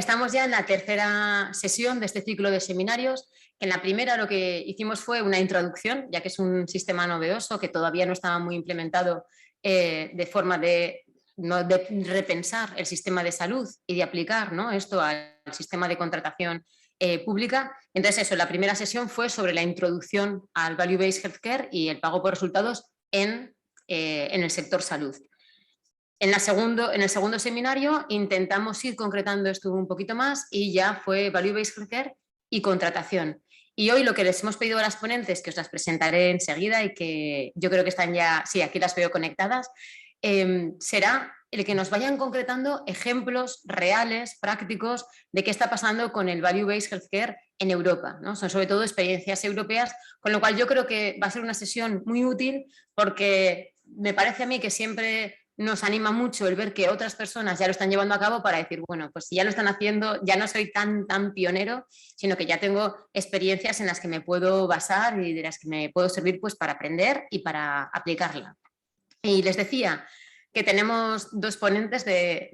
Estamos ya en la tercera sesión de este ciclo de seminarios. En la primera lo que hicimos fue una introducción, ya que es un sistema novedoso que todavía no estaba muy implementado de forma de repensar el sistema de salud y de aplicar, ¿no?, esto al sistema de contratación pública. Entonces eso, la primera sesión fue sobre la introducción al Value-Based Healthcare y el pago por resultados en el sector salud. En el segundo seminario intentamos ir concretando esto un poquito más y ya fue Value-Based Healthcare y contratación. Y hoy lo que les hemos pedido a las ponentes, que os las presentaré enseguida y que yo creo que están ya, sí, aquí las veo conectadas, será el que nos vayan concretando ejemplos reales, prácticos, de qué está pasando con el Value-Based Healthcare en Europa, ¿no? Son sobre todo experiencias europeas, con lo cual yo creo que va a ser una sesión muy útil porque me parece a mí que siempre nos anima mucho el ver que otras personas ya lo están llevando a cabo para decir, bueno, pues si ya lo están haciendo, ya no soy tan pionero, sino que ya tengo experiencias en las que me puedo basar y de las que me puedo servir pues para aprender y para aplicarla. Y les decía que tenemos dos ponentes,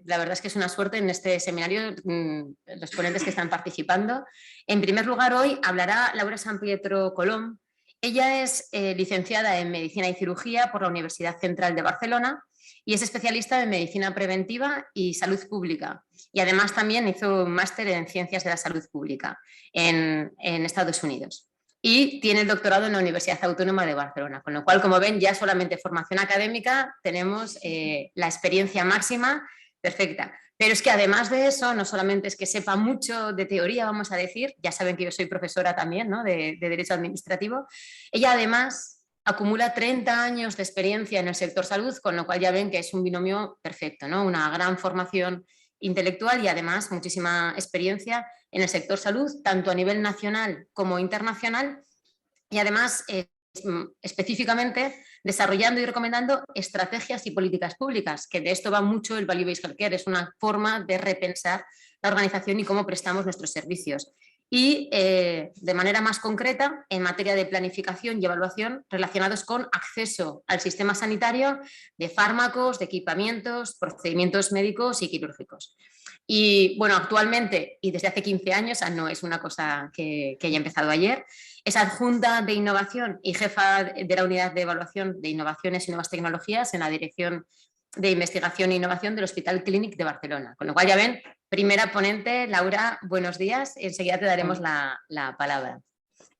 la verdad es que es una suerte en este seminario, los ponentes que están participando. En primer lugar, hoy hablará Laura San Pietro Colom. Ella es licenciada en Medicina y Cirugía por la Universidad Central de Barcelona y es especialista en Medicina Preventiva y Salud Pública. Y además también hizo un máster en Ciencias de la Salud Pública en Estados Unidos. Y tiene el doctorado en la Universidad Autónoma de Barcelona, con lo cual, como ven, ya solamente formación académica tenemos la experiencia máxima perfecta. Pero es que además de eso, no solamente es que sepa mucho de teoría, vamos a decir, ya saben que yo soy profesora también, ¿no?, de Derecho Administrativo, ella además acumula 30 años de experiencia en el sector salud, con lo cual ya ven que es un binomio perfecto, ¿no?, una gran formación intelectual y además muchísima experiencia en el sector salud, tanto a nivel nacional como internacional, y además específicamente desarrollando y recomendando estrategias y políticas públicas, que de esto va mucho el Value-Based Healthcare, es una forma de repensar la organización y cómo prestamos nuestros servicios. Y de manera más concreta, en materia de planificación y evaluación relacionados con acceso al sistema sanitario de fármacos, de equipamientos, procedimientos médicos y quirúrgicos. Y bueno, actualmente y desde hace 15 años, no es una cosa que haya empezado ayer, es adjunta de innovación y jefa de la unidad de evaluación de innovaciones y nuevas tecnologías en la Dirección de Investigación e Innovación del Hospital Clínic de Barcelona. Con lo cual ya ven, primera ponente, Laura, buenos días, enseguida te daremos la palabra.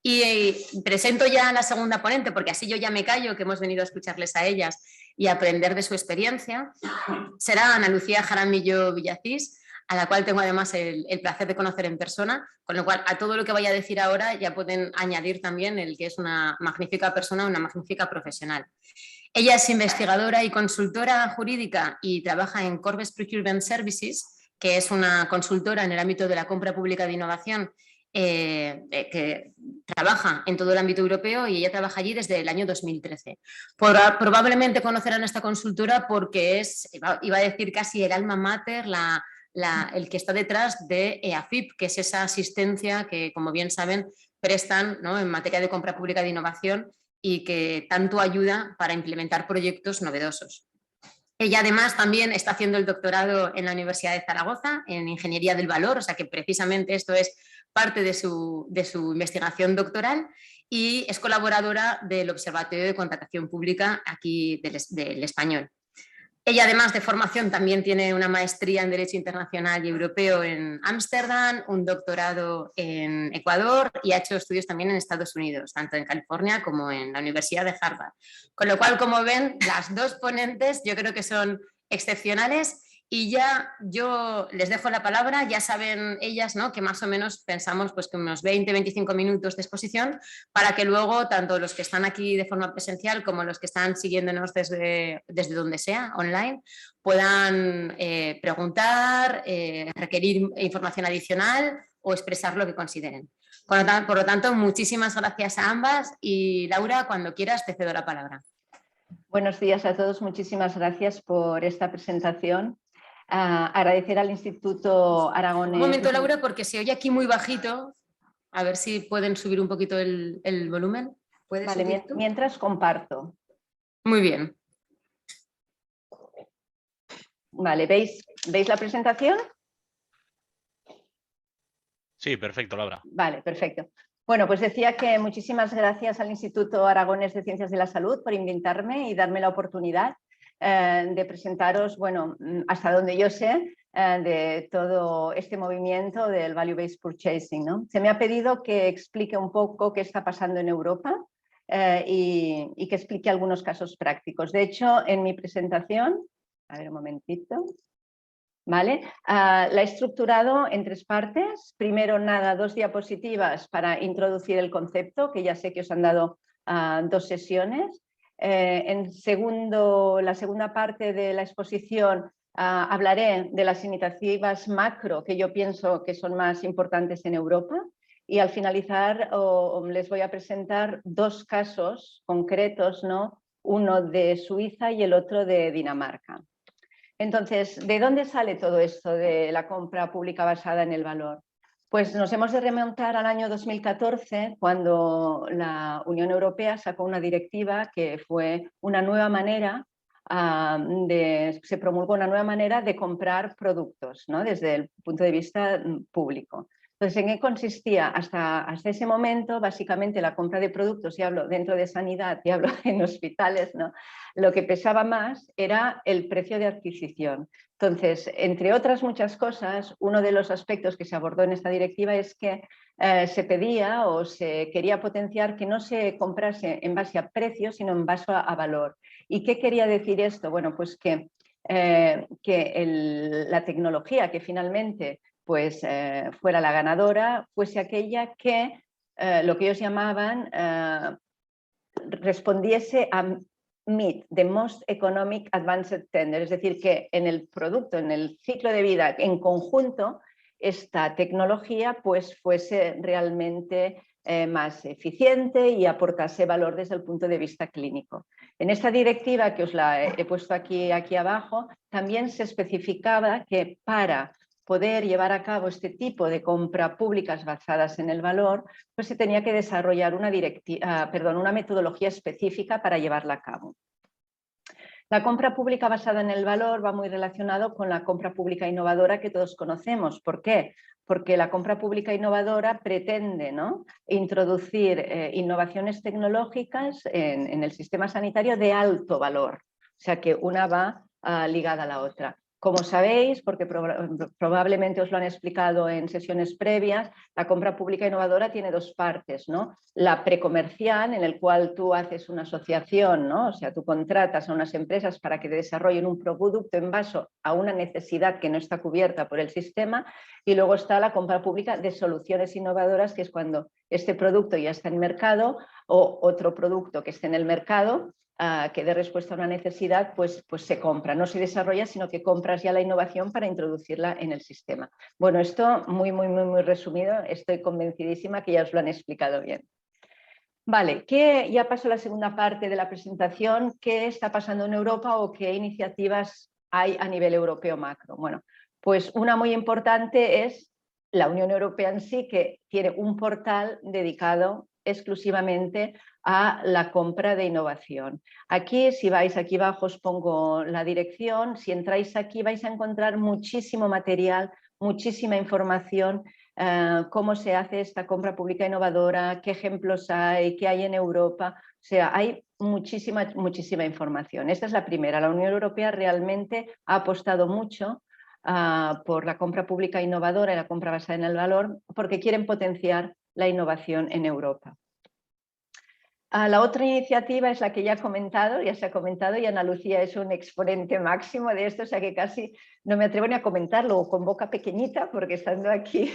Y presento ya a la segunda ponente, porque así yo ya me callo, que hemos venido a escucharles a ellas y a aprender de su experiencia. Será Ana Lucía Jaramillo Villacís, a la cual tengo además el placer de conocer en persona, con lo cual a todo lo que vaya a decir ahora ya pueden añadir también el que es una magnífica persona, una magnífica profesional. Ella es investigadora y consultora jurídica y trabaja en Corbes Procurement Services, que es una consultora en el ámbito de la compra pública de innovación que trabaja en todo el ámbito europeo, y ella trabaja allí desde el año 2013. Probablemente conocerán esta consultora porque es, iba a decir casi el alma mater, el que está detrás de EAFIP, que es esa asistencia que, como bien saben, prestan, ¿no?, en materia de compra pública de innovación y que tanto ayuda para implementar proyectos novedosos. Ella además también está haciendo el doctorado en la Universidad de Zaragoza en Ingeniería del Valor, o sea que precisamente esto es parte de su investigación doctoral, y es colaboradora del Observatorio de Contratación Pública aquí del Español. Ella, además de formación, también tiene una maestría en Derecho Internacional y Europeo en Ámsterdam, un doctorado en Ecuador y ha hecho estudios también en Estados Unidos, tanto en California como en la Universidad de Harvard. Con lo cual, como ven, las dos ponentes yo creo que son excepcionales. Y ya yo les dejo la palabra, ya saben ellas, ¿no?, que más o menos pensamos pues que unos 20-25 minutos de exposición, para que luego tanto los que están aquí de forma presencial como los que están siguiéndonos desde donde sea, online, puedan preguntar, requerir información adicional o expresar lo que consideren. Por lo tanto, muchísimas gracias a ambas y Laura, cuando quieras te cedo la palabra. Buenos días a todos, muchísimas gracias por esta presentación. Agradecer al Instituto Aragonés. Un momento, Laura, porque se oye aquí muy bajito. A ver si pueden subir un poquito el volumen. ¿Puedes subir tú? Mientras comparto. Muy bien. Vale, ¿veis la presentación? Sí, perfecto, Laura. Vale, perfecto. Bueno, pues decía que muchísimas gracias al Instituto Aragonés de Ciencias de la Salud por invitarme y darme la oportunidad de presentaros, bueno, hasta donde yo sé, de todo este movimiento del Value-Based Purchasing, ¿no? Se me ha pedido que explique un poco qué está pasando en Europa y que explique algunos casos prácticos. De hecho, en mi presentación, a ver un momentito, ¿vale? La he estructurado en 3 partes. Primero, 2 diapositivas para introducir el concepto, que ya sé que os han dado 2 sesiones. La segunda parte de la exposición hablaré de las iniciativas macro que yo pienso que son más importantes en Europa. Y al finalizar les voy a presentar 2 casos concretos, ¿no? Uno de Suiza y el otro de Dinamarca. Entonces, ¿de dónde sale todo esto de la compra pública basada en el valor? Pues nos hemos de remontar al año 2014, cuando la Unión Europea sacó una directiva que fue una nueva manera, se promulgó una nueva manera de comprar productos, ¿no? Desde el punto de vista público. Entonces, ¿en qué consistía? Hasta ese momento, básicamente, la compra de productos, y hablo dentro de sanidad, y hablo en hospitales, ¿no? Lo que pesaba más era el precio de adquisición. Entonces, entre otras muchas cosas, uno de los aspectos que se abordó en esta directiva es que se pedía o se quería potenciar que no se comprase en base a precio, sino en base a valor. ¿Y qué quería decir esto? Bueno, pues que la tecnología que finalmente pues, fuera la ganadora fuese aquella que lo que ellos llamaban respondiese a meet the most economic advanced tender, es decir, que en el producto, en el ciclo de vida en conjunto, esta tecnología pues fuese realmente más eficiente y aportase valor desde el punto de vista clínico. En esta directiva, que os la he puesto aquí abajo, también se especificaba que para poder llevar a cabo este tipo de compra públicas basadas en el valor, pues se tenía que desarrollar una metodología específica para llevarla a cabo. La compra pública basada en el valor va muy relacionado con la compra pública innovadora que todos conocemos. ¿Por qué? Porque la compra pública innovadora pretende, ¿no?, introducir innovaciones tecnológicas en el sistema sanitario de alto valor. O sea que una va ligada a la otra. Como sabéis, porque probablemente os lo han explicado en sesiones previas, la compra pública innovadora tiene 2 partes, ¿no? La precomercial, en el cual tú haces una asociación, ¿no? O sea, tú contratas a unas empresas para que desarrollen un producto en base a una necesidad que no está cubierta por el sistema, y luego está la compra pública de soluciones innovadoras, que es cuando este producto ya está en mercado o otro producto que esté en el mercado que dé respuesta a una necesidad, pues se compra. No se desarrolla, sino que compras ya la innovación para introducirla en el sistema. Bueno, esto muy resumido, estoy convencidísima que ya os lo han explicado bien. Vale, ya paso a la segunda parte de la presentación. ¿Qué está pasando en Europa o qué iniciativas hay a nivel europeo macro? Bueno, pues una muy importante es la Unión Europea en sí, que tiene un portal dedicado exclusivamente a la compra de innovación. Aquí, si vais aquí abajo, os pongo la dirección. Si entráis aquí vais a encontrar muchísimo material, muchísima información, cómo se hace esta compra pública innovadora, qué ejemplos hay, qué hay en Europa. O sea, hay muchísima información. Esta es la primera. La Unión Europea realmente ha apostado mucho por la compra pública innovadora y la compra basada en el valor, porque quieren potenciar la innovación en Europa. La otra iniciativa es la que ya se ha comentado, y Ana Lucía es un exponente máximo de esto, o sea que casi no me atrevo ni a comentarlo con boca pequeñita, porque estando aquí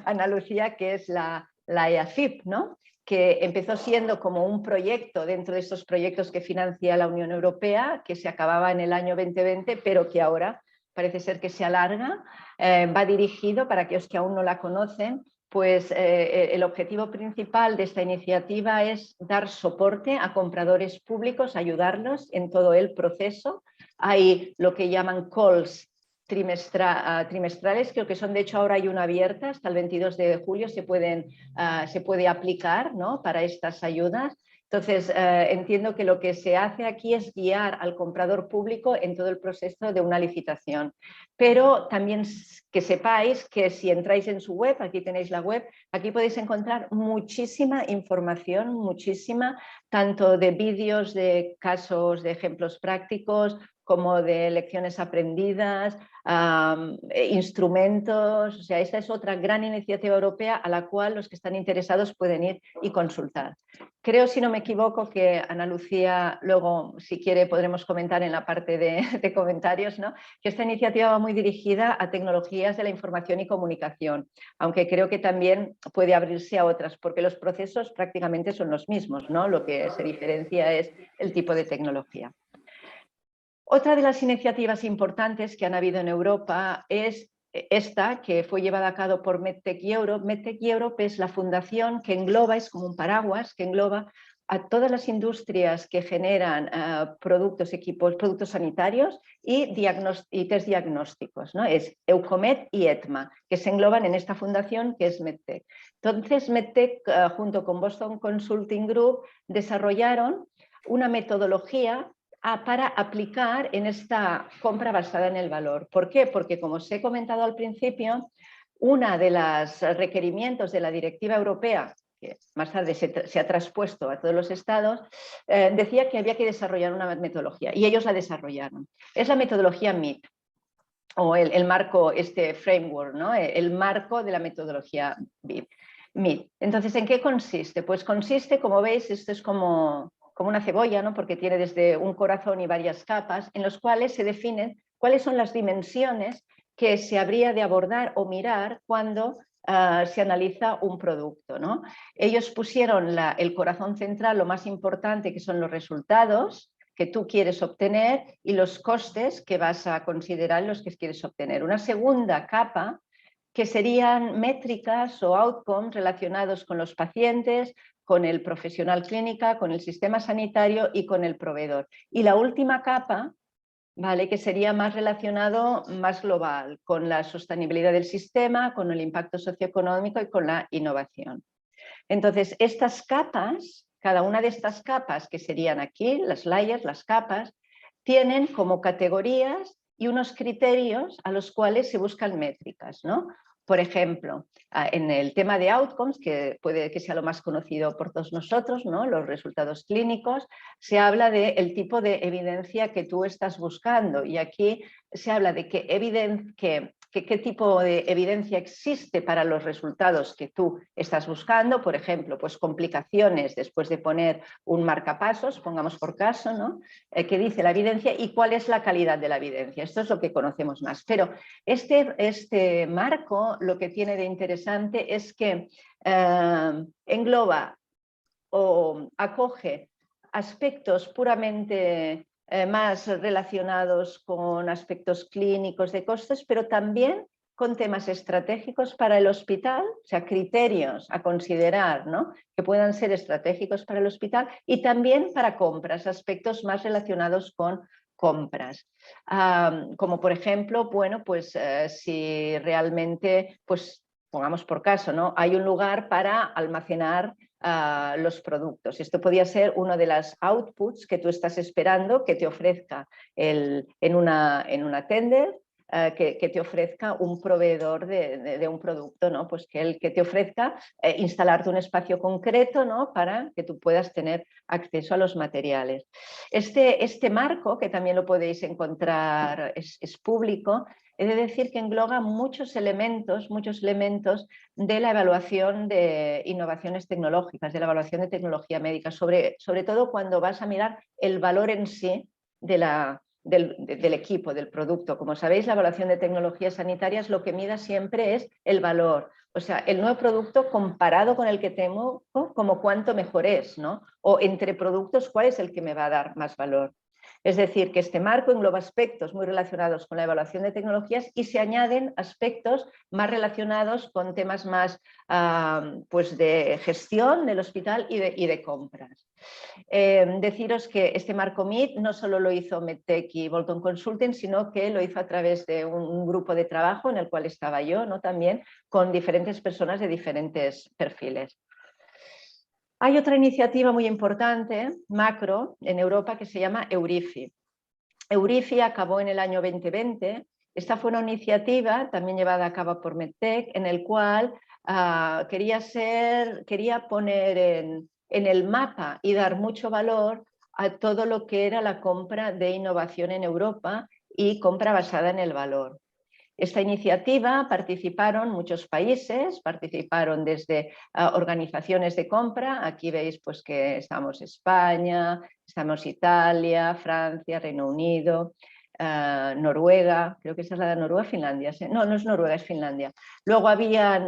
Ana Lucía, que es la EAFIP, ¿no?, que empezó siendo como un proyecto dentro de estos proyectos que financia la Unión Europea, que se acababa en el año 2020, pero que ahora parece ser que se alarga. Va dirigido, para aquellos que aún no la conocen, pues el objetivo principal de esta iniciativa es dar soporte a compradores públicos, ayudarlos en todo el proceso. Hay lo que llaman calls trimestrales, creo que son, de hecho ahora hay una abierta, hasta el 22 de julio se puede aplicar, ¿no?, para estas ayudas. Entonces, entiendo que lo que se hace aquí es guiar al comprador público en todo el proceso de una licitación. Pero también que sepáis que si entráis en su web, aquí tenéis la web, aquí podéis encontrar muchísima información, muchísima, tanto de vídeos, de casos, de ejemplos prácticos, como de lecciones aprendidas, instrumentos. O sea, esta es otra gran iniciativa europea a la cual los que están interesados pueden ir y consultar. Creo, si no me equivoco, que Ana Lucía, luego, si quiere, podremos comentar en la parte de comentarios, ¿no? Que esta iniciativa va muy dirigida a tecnologías de la información y comunicación, aunque creo que también puede abrirse a otras, porque los procesos prácticamente son los mismos, ¿no? Lo que se diferencia es el tipo de tecnología. Otra de las iniciativas importantes que han habido en Europa es esta, que fue llevada a cabo por MedTech Europe. MedTech Europe es la fundación que engloba, es como un paraguas, que engloba a todas las industrias que generan productos, equipos, productos sanitarios y test diagnósticos, ¿no? Es Eucomed y ETMA, que se engloban en esta fundación que es MedTech. Entonces, MedTech, junto con Boston Consulting Group, desarrollaron una metodología para aplicar en esta compra basada en el valor. ¿Por qué? Porque, como os he comentado al principio, uno de los requerimientos de la directiva europea, que más tarde se ha traspuesto a todos los estados, decía que había que desarrollar una metodología y ellos la desarrollaron. Es la metodología MIT, o el marco, este framework, ¿no? El marco de la metodología MIT. Entonces, ¿en qué consiste? Pues consiste, como veis, esto es como una cebolla, ¿no? Porque tiene desde un corazón y varias capas, en los cuales se definen cuáles son las dimensiones que se habría de abordar o mirar cuando se analiza un producto, ¿no? Ellos pusieron el corazón central, lo más importante, que son los resultados que tú quieres obtener y los costes que vas a considerar los que quieres obtener. Una segunda capa que serían métricas o outcomes relacionados con los pacientes, con el profesional clínica, con el sistema sanitario y con el proveedor. Y la última capa, ¿vale? Que sería más relacionado, más global, con la sostenibilidad del sistema, con el impacto socioeconómico y con la innovación. Entonces, estas capas, cada una de estas capas que serían aquí, las layers, las capas, tienen como categorías y unos criterios a los cuales se buscan métricas, ¿no? Por ejemplo, en el tema de outcomes, que puede que sea lo más conocido por todos nosotros, ¿no? Los resultados clínicos, se habla del tipo de evidencia que tú estás buscando y aquí se habla de qué tipo de evidencia existe para los resultados que tú estás buscando, por ejemplo, pues complicaciones después de poner un marcapasos, pongamos por caso, ¿no? ¿Qué dice la evidencia y cuál es la calidad de la evidencia? Esto es lo que conocemos más. Pero este marco lo que tiene de interesante es que engloba o acoge aspectos puramente más relacionados con aspectos clínicos de costes, pero también con temas estratégicos para el hospital, o sea, criterios a considerar, ¿no? Que puedan ser estratégicos para el hospital y también para compras, aspectos más relacionados con compras. Como por ejemplo, bueno, pues si realmente, pues pongamos por caso, ¿no? Hay un lugar para almacenar los productos. Esto podría ser uno de las outputs que tú estás esperando que te ofrezca en una tender, que te ofrezca un proveedor de un producto, ¿no? Pues que te ofrezca instalarte un espacio concreto, ¿no? Para que tú puedas tener acceso a los materiales. Este marco, que también lo podéis encontrar, es público. He de decir que engloba muchos elementos de la evaluación de innovaciones tecnológicas, de la evaluación de tecnología médica, sobre todo cuando vas a mirar el valor en sí del equipo, del producto. Como sabéis, la evaluación de tecnologías sanitarias lo que mida siempre es el valor, o sea, el nuevo producto comparado con el que tengo, como cuánto mejor es, ¿no? O entre productos, ¿cuál es el que me va a dar más valor? Es decir, que este marco engloba aspectos muy relacionados con la evaluación de tecnologías y se añaden aspectos más relacionados con temas más pues de gestión del hospital y de compras. Deciros que este marco MIT no solo lo hizo MedTech y Bolton Consulting, sino que lo hizo a través de un grupo de trabajo en el cual estaba yo, ¿no? También con diferentes personas de diferentes perfiles. Hay otra iniciativa muy importante, macro, en Europa, que se llama Eurifi. Eurifi acabó en el año 2020. Esta fue una iniciativa también llevada a cabo por Medtech, en el cual quería poner en el mapa y dar mucho valor a todo lo que era la compra de innovación en Europa y compra basada en el valor. Esta iniciativa participaron muchos países, participaron desde organizaciones de compra. Aquí veis pues, que estamos España, estamos Italia, Francia, Reino Unido, Noruega, creo que esa es la de Noruega, Finlandia. No, no es Noruega, es Finlandia. Luego habían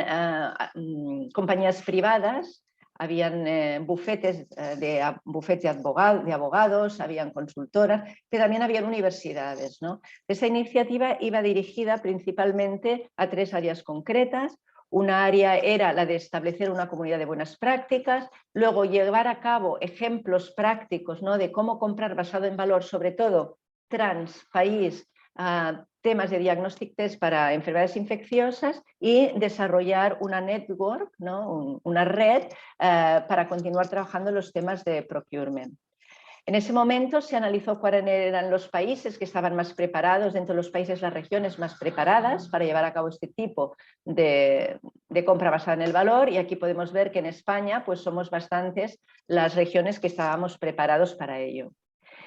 compañías privadas, habían bufetes de abogados, habían consultoras, pero también habían universidades, ¿no? Esta iniciativa iba dirigida principalmente a 3 áreas concretas. Una área era la de establecer una comunidad de buenas prácticas, luego llevar a cabo ejemplos prácticos, ¿no?, de cómo comprar basado en valor, sobre todo trans, país, temas de diagnostic test para enfermedades infecciosas y desarrollar una network, ¿no?, una red para continuar trabajando en los temas de procurement. En ese momento se analizó cuáles eran los países que estaban más preparados, dentro de los países las regiones más preparadas para llevar a cabo este tipo de compra basada en el valor, y aquí podemos ver que en España pues somos bastantes las regiones que estábamos preparados para ello.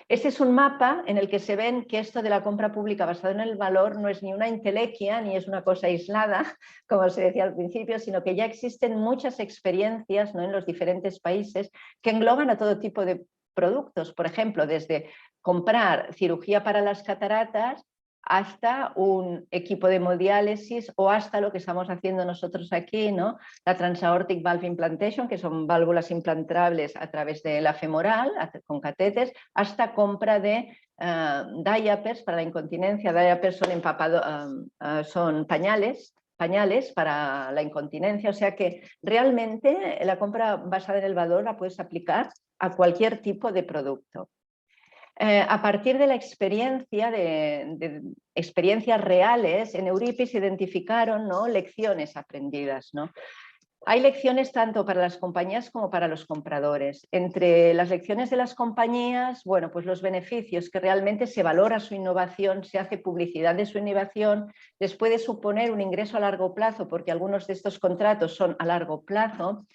Este es un mapa en el que se ven que esto de la compra pública basada en el valor no es ni una entelequia ni es una cosa aislada, como se decía al principio, sino que ya existen muchas experiencias, ¿no?, en los diferentes países que engloban a todo tipo de productos. Por ejemplo, desde comprar cirugía para las cataratas hasta un equipo de hemodiálisis o hasta lo que estamos haciendo nosotros aquí, ¿no?, la transaortic valve implantation, que son válvulas implantables a través de la femoral con catéteres, hasta compra de diapers para la incontinencia. Diapers son pañales para la incontinencia, o sea que realmente la compra basada en el valor la puedes aplicar a cualquier tipo de producto. A partir de la experiencia, de experiencias reales, en Euripi se identificaron, ¿no?, lecciones aprendidas, ¿no? Hay lecciones tanto para las compañías como para los compradores. Entre las lecciones de las compañías, bueno, pues los beneficios, que realmente se valora su innovación, se hace publicidad de su innovación, les puede suponer un ingreso a largo plazo, porque algunos de estos contratos son a largo plazo.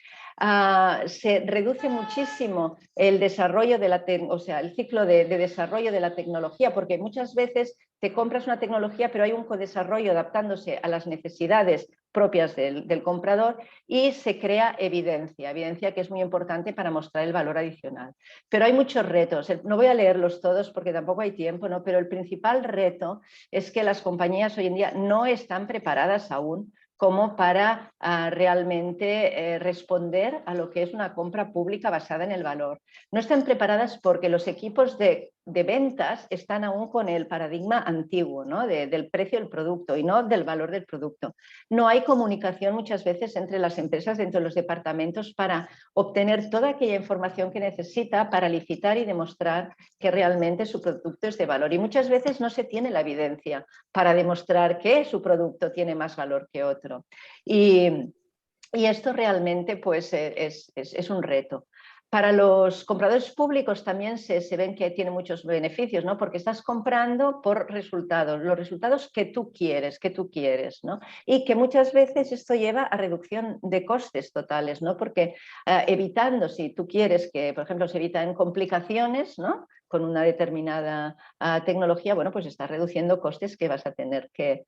Se reduce muchísimo el desarrollo el ciclo de desarrollo de la tecnología, porque muchas veces te compras una tecnología, pero hay un codesarrollo adaptándose a las necesidades propias del comprador y se crea evidencia que es muy importante para mostrar el valor adicional. Pero hay muchos retos, no voy a leerlos todos porque tampoco hay tiempo, ¿no? Pero el principal reto es que las compañías hoy en día no están preparadas aún como para realmente responder a lo que es una compra pública basada en el valor. No están preparadas porque los equipos de ventas están aún con el paradigma antiguo, ¿no?, del precio del producto y no del valor del producto. No hay comunicación muchas veces entre las empresas dentro de los departamentos para obtener toda aquella información que necesita para licitar y demostrar que realmente su producto es de valor. Y muchas veces no se tiene la evidencia para demostrar que su producto tiene más valor que otro. Y esto realmente pues, es un reto. Para los compradores públicos también se ven que tiene muchos beneficios, ¿no?, porque estás comprando por resultados, los resultados que tú quieres, ¿no?, y que muchas veces esto lleva a reducción de costes totales, ¿no?, porque evitando, si tú quieres que, por ejemplo, se evitan complicaciones, ¿no?, con una determinada tecnología, bueno, pues estás reduciendo costes que vas a tener que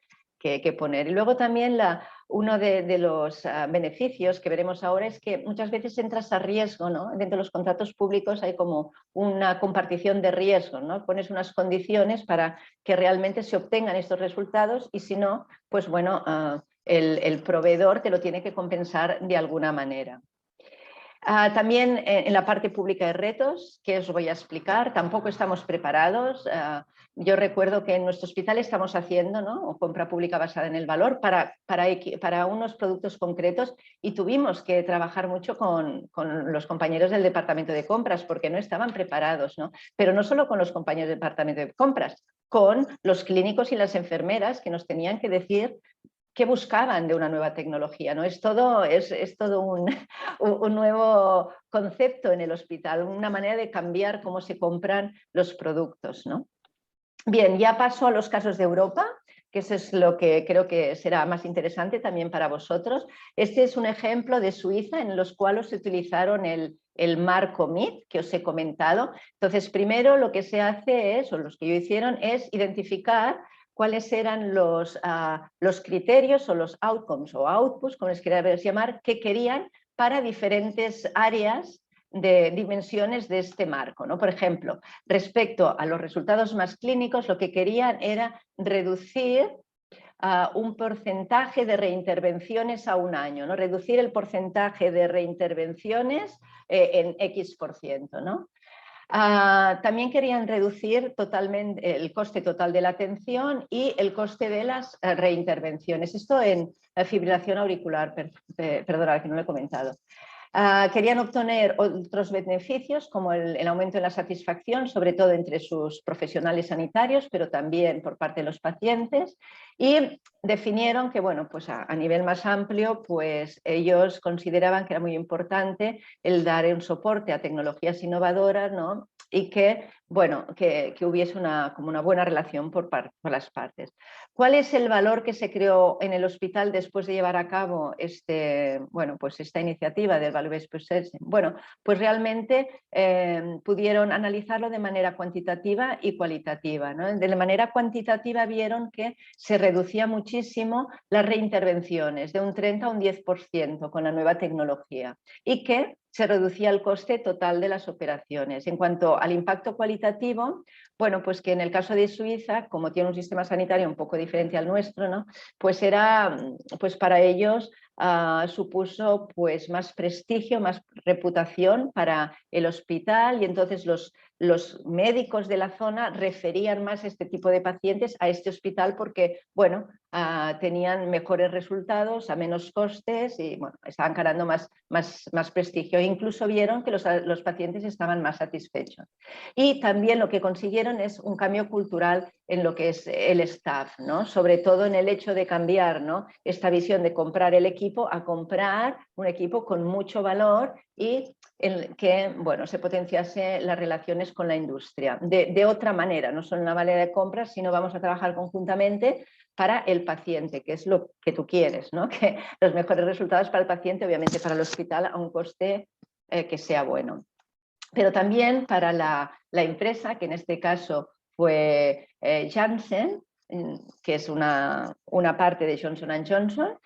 poner. Y luego también uno de los beneficios que veremos ahora es que muchas veces entras a riesgo, ¿no? Dentro de los contratos públicos hay como una compartición de riesgo, ¿no? Pones unas condiciones para que realmente se obtengan estos resultados y si no, pues bueno, el proveedor te lo tiene que compensar de alguna manera. También en la parte pública de retos, que os voy a explicar, tampoco estamos preparados. Yo recuerdo que en nuestro hospital estamos haciendo, ¿no?, compra pública basada en el valor para unos productos concretos y tuvimos que trabajar mucho con los compañeros del departamento de compras porque no estaban preparados, ¿no? Pero no solo con los compañeros del departamento de compras, con los clínicos y las enfermeras que nos tenían que decir qué buscaban de una nueva tecnología, ¿no? Es todo un nuevo concepto en el hospital, una manera de cambiar cómo se compran los productos, ¿no? Bien, ya paso a los casos de Europa, que eso es lo que creo que será más interesante también para vosotros. Este es un ejemplo de Suiza en los cuales se utilizaron el marco MIT que os he comentado. Entonces, primero lo que se hace es, o los que ellos hicieron, es identificar cuáles eran los criterios o los outcomes o outputs, como les queráis llamar, que querían para diferentes áreas de dimensiones de este marco, ¿no? Por ejemplo, respecto a los resultados más clínicos, lo que querían era reducir un porcentaje de reintervenciones a un año, ¿no? Reducir el porcentaje de reintervenciones en X%, ¿no? También querían reducir totalmente el coste total de la atención y el coste de las reintervenciones. Esto en fibrilación auricular, perdona, que no lo he comentado. Querían obtener otros beneficios como el aumento de la satisfacción, sobre todo entre sus profesionales sanitarios, pero también por parte de los pacientes, y definieron que, bueno, pues a nivel más amplio, pues ellos consideraban que era muy importante el dar un soporte a tecnologías innovadoras, ¿no? Y que, bueno, que hubiese como una buena relación por las partes. ¿Cuál es el valor que se creó en el hospital después de llevar a cabo pues esta iniciativa del Value-Based Processing? Bueno, pues realmente pudieron analizarlo de manera cuantitativa y cualitativa, ¿no? De manera cuantitativa vieron que se reducía muchísimo las reintervenciones, de un 30 a un 10% con la nueva tecnología, y que se reducía el coste total de las operaciones. En cuanto al impacto cualitativo, bueno, pues que en el caso de Suiza, como tiene un sistema sanitario un poco diferente al nuestro, ¿no? Pues pues para ellos supuso pues más prestigio, más reputación para el hospital, y entonces los médicos de la zona referían más este tipo de pacientes a este hospital porque, bueno, tenían mejores resultados a menos costes y, bueno, estaban ganando más prestigio. Incluso vieron que los pacientes estaban más satisfechos. Y también lo que consiguieron es un cambio cultural en lo que es el staff, ¿no? Sobre todo en el hecho de cambiar, ¿no?, esta visión de comprar el equipo a comprar un equipo con mucho valor y en que, bueno, se potenciase las relaciones con la industria de otra manera, no solo una manera de compra, sino vamos a trabajar conjuntamente para el paciente, que es lo que tú quieres, ¿no? Que los mejores resultados para el paciente, obviamente para el hospital, a un coste que sea bueno. Pero también para la empresa, que en este caso fue Janssen, que es una parte de Johnson & Johnson.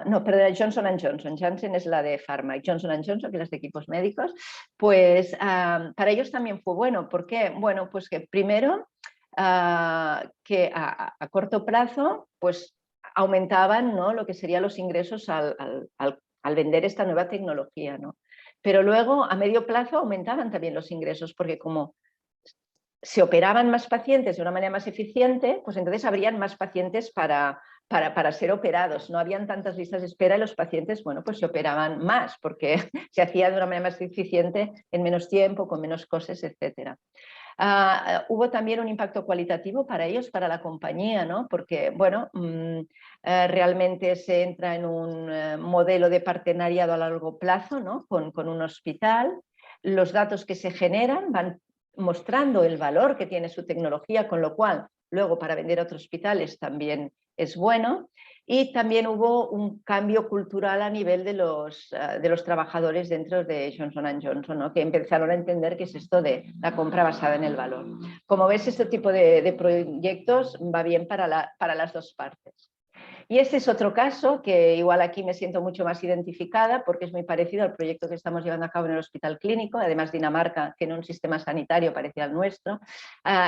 No, perdón, Johnson & Johnson. Janssen es la de Pharma y Johnson & Johnson, que es la de equipos médicos. Pues para ellos también fue bueno. ¿Por qué? Bueno, pues que primero que a corto plazo pues aumentaban, ¿no?, lo que serían los ingresos al vender esta nueva tecnología, ¿no? Pero luego a medio plazo aumentaban también los ingresos porque como se operaban más pacientes de una manera más eficiente, pues entonces habrían más pacientes para ser operados. No habían tantas listas de espera y los pacientes, bueno, pues se operaban más porque se hacía de una manera más eficiente en menos tiempo, con menos costes, etcétera. Hubo también un impacto cualitativo para ellos, para la compañía, ¿no? Porque, bueno, realmente se entra en un modelo de partenariado a largo plazo, ¿no?, con un hospital. Los datos que se generan van mostrando el valor que tiene su tecnología, con lo cual luego para vender a otros hospitales también es bueno. Y también hubo un cambio cultural a nivel de los trabajadores dentro de Johnson & Johnson, ¿no?, que empezaron a entender qué es esto de la compra basada en el valor. Como ves, este tipo de proyectos va bien para las dos partes. Y este es otro caso que igual aquí me siento mucho más identificada porque es muy parecido al proyecto que estamos llevando a cabo en el Hospital Clínico. Además, Dinamarca tiene un sistema sanitario parecido al nuestro.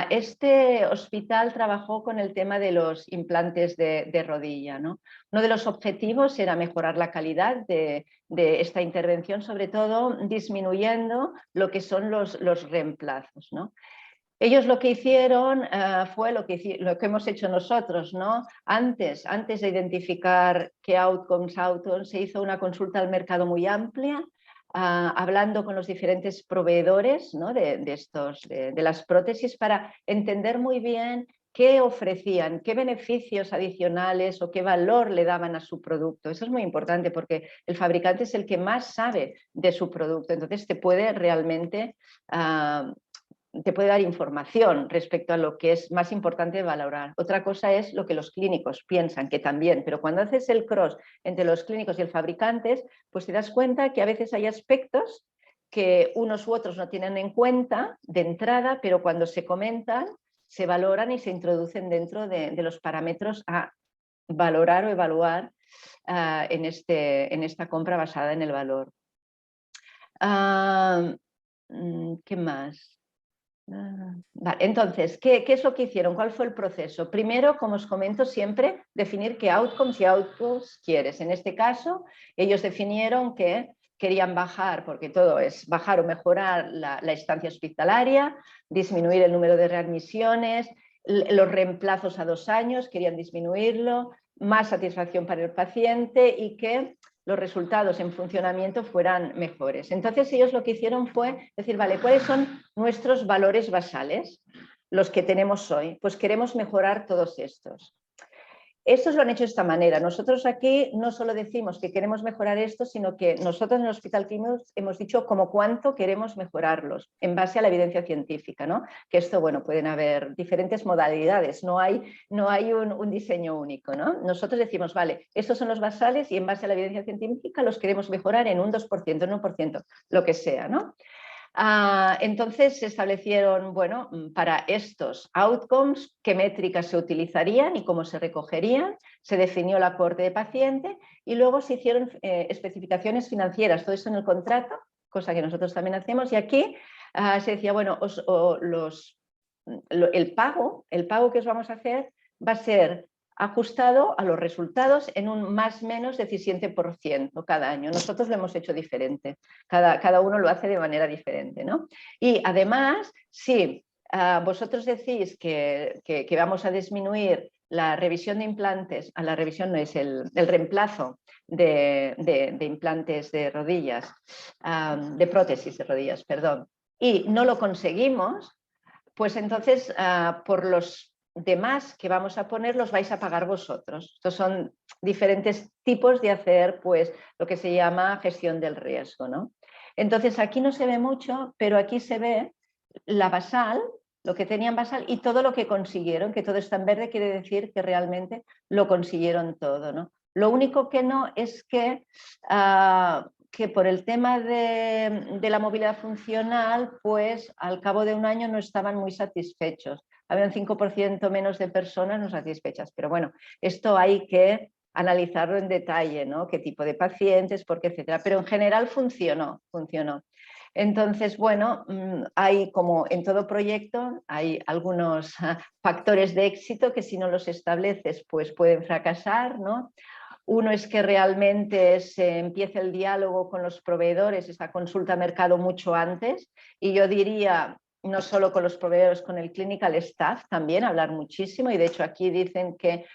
Este hospital trabajó con el tema de los implantes de rodilla, ¿no? Uno de los objetivos era mejorar la calidad de esta intervención, sobre todo disminuyendo lo que son los reemplazos, ¿no? Ellos lo que hicieron fue lo que hemos hecho nosotros, ¿no? Antes de identificar qué outcomes, se hizo una consulta al mercado muy amplia, hablando con los diferentes proveedores, ¿no?, de las prótesis para entender muy bien qué ofrecían, qué beneficios adicionales o qué valor le daban a su producto. Eso es muy importante porque el fabricante es el que más sabe de su producto, entonces te puede realmente te puede dar información respecto a lo que es más importante valorar. Otra cosa es lo que los clínicos piensan, que también, pero cuando haces el cross entre los clínicos y el fabricante, pues te das cuenta que a veces hay aspectos que unos u otros no tienen en cuenta de entrada, pero cuando se comentan, se valoran y se introducen dentro de los parámetros a valorar o evaluar en esta compra basada en el valor. ¿Qué más? Vale, entonces, ¿qué es lo que hicieron? ¿Cuál fue el proceso? Primero, como os comento siempre, definir qué outcomes y outputs quieres. En este caso, ellos definieron que querían bajar, porque todo es bajar o mejorar la estancia hospitalaria, disminuir el número de readmisiones, los reemplazos a 2 años, querían disminuirlo, más satisfacción para el paciente y que los resultados en funcionamiento fueran mejores. Entonces ellos lo que hicieron fue decir, vale, ¿cuáles son nuestros valores basales? Los que tenemos hoy. Pues queremos mejorar todos estos. Estos lo han hecho de esta manera. Nosotros aquí no solo decimos que queremos mejorar esto, sino que nosotros en el Hospital Clínico hemos dicho como cuánto queremos mejorarlos en base a la evidencia científica, ¿no? Que esto, bueno, pueden haber diferentes modalidades, no hay un diseño único, ¿no? Nosotros decimos, vale, estos son los basales y en base a la evidencia científica los queremos mejorar en un 2%, en un 1%, lo que sea, ¿no? Entonces se establecieron, bueno, para estos outcomes, qué métricas se utilizarían y cómo se recogerían, se definió la cohorte de paciente y luego se hicieron especificaciones financieras, todo eso en el contrato, cosa que nosotros también hacemos, y aquí se decía, bueno, el pago que os vamos a hacer va a ser ajustado a los resultados en un más o menos 17% cada año. Nosotros lo hemos hecho diferente, cada uno lo hace de manera diferente, ¿no? Y además, si vosotros decís que vamos a disminuir la revisión de implantes, la revisión no es el reemplazo de implantes de rodillas, de prótesis de rodillas, perdón, y no lo conseguimos, pues entonces por los demás que vamos a poner los vais a pagar vosotros. Estos son diferentes tipos de hacer pues lo que se llama gestión del riesgo, ¿no? Entonces aquí no se ve mucho, pero aquí se ve la basal, lo que tenían basal y todo lo que consiguieron, que todo está en verde, quiere decir que realmente lo consiguieron todo, ¿no? Lo único que no es que por el tema de la movilidad funcional, pues al cabo de un año no estaban muy satisfechos. Había un 5% menos de personas no satisfechas, pero bueno, esto hay que analizarlo en detalle, ¿no? Qué tipo de pacientes, por qué, etcétera. Pero en general funcionó. Entonces, bueno, hay como en todo proyecto, hay algunos factores de éxito que si no los estableces, pues pueden fracasar, ¿no? Uno es que realmente se empiece el diálogo con los proveedores, esta consulta mercado mucho antes, y yo diría no solo con los proveedores, con el clinical staff también, hablar muchísimo, y de hecho aquí dicen que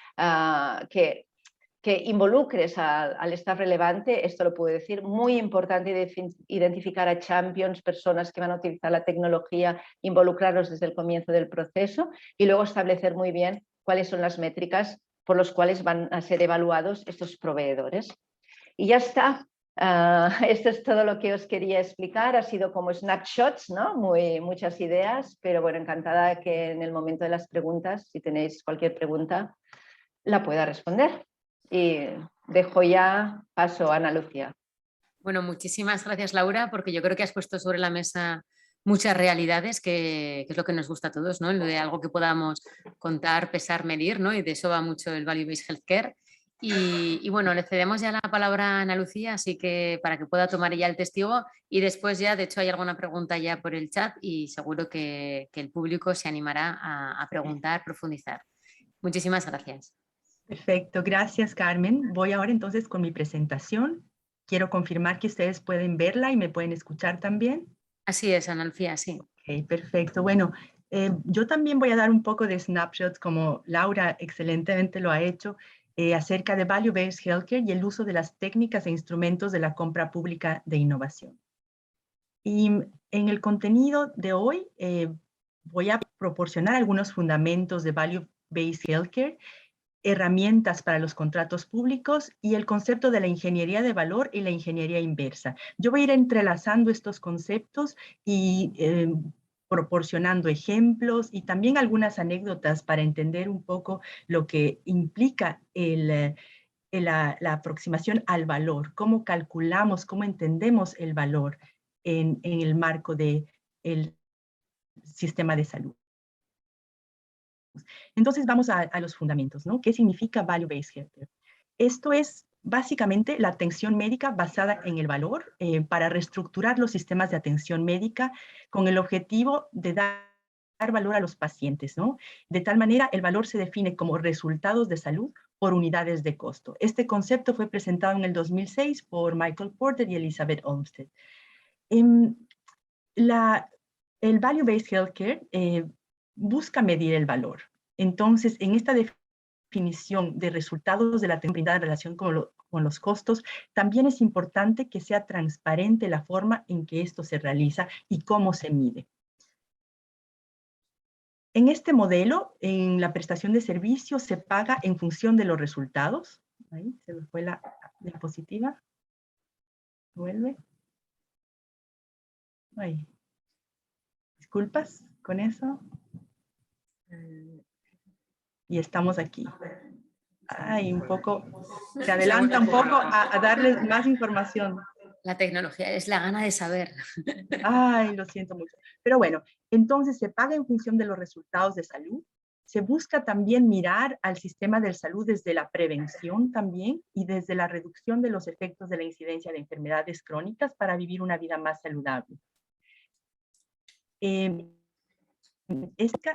involucres al staff relevante, esto lo puedo decir, muy importante identificar a champions, personas que van a utilizar la tecnología, involucrarlos desde el comienzo del proceso y luego establecer muy bien cuáles son las métricas por los cuales van a ser evaluados estos proveedores. Y ya está. Esto es todo lo que os quería explicar. Ha sido como snapshots, ¿no? Muchas ideas, pero bueno, encantada que en el momento de las preguntas, si tenéis cualquier pregunta, la pueda responder. Y dejo ya paso a Ana Lucía. Bueno, muchísimas gracias, Laura, porque yo creo que has puesto sobre la mesa muchas realidades, que es lo que nos gusta a todos, ¿no? Lo de algo que podamos contar, pesar, medir, ¿no? Y de eso va mucho el Value Based Healthcare. Y bueno, le cedemos ya la palabra a Ana Lucía, así que para que pueda tomar ella el testigo y después ya, de hecho, hay alguna pregunta ya por el chat y seguro que el público se animará a preguntar, profundizar. Muchísimas gracias. Perfecto, gracias Carmen. Voy ahora entonces con mi presentación. Quiero confirmar que ustedes pueden verla y me pueden escuchar también. Así es, Ana Lucía, sí. Ok, perfecto. Bueno, yo también voy a dar un poco de snapshots, como Laura excelentemente lo ha hecho, acerca de Value Based Healthcare y el uso de las técnicas e instrumentos de la compra pública de innovación. Y en el contenido de hoy voy a proporcionar algunos fundamentos de Value-Based Healthcare, herramientas para los contratos públicos y el concepto de la ingeniería de valor y la ingeniería inversa. Yo voy a ir entrelazando estos conceptos y proporcionando ejemplos y también algunas anécdotas para entender un poco lo que implica la aproximación al valor, cómo calculamos, cómo entendemos el valor en el marco del sistema de salud. Entonces vamos a los fundamentos, ¿no? ¿Qué significa Value-Based Healthcare? Esto es básicamente la atención médica basada en el valor para reestructurar los sistemas de atención médica con el objetivo de dar valor a los pacientes, ¿no? De tal manera, el valor se define como resultados de salud por unidades de costo. Este concepto fue presentado en el 2006 por Michael Porter y Elizabeth Olmsted. El Value-Based Healthcare busca medir el valor. Entonces, en esta definición de resultados de la atención brindada en relación con los costos, también es importante que sea transparente la forma en que esto se realiza y cómo se mide. En este modelo, en la prestación de servicios se paga en función de los resultados. Ahí se me fue la diapositiva. Vuelve. Ahí. Disculpas con eso. Y estamos aquí. Ay, un poco, se adelanta un poco a darles más información. La tecnología es la gana de saber. Ay, lo siento mucho. Pero bueno, entonces se paga en función de los resultados de salud. Se busca también mirar al sistema de salud desde la prevención también y desde la reducción de los efectos de la incidencia de enfermedades crónicas para vivir una vida más saludable.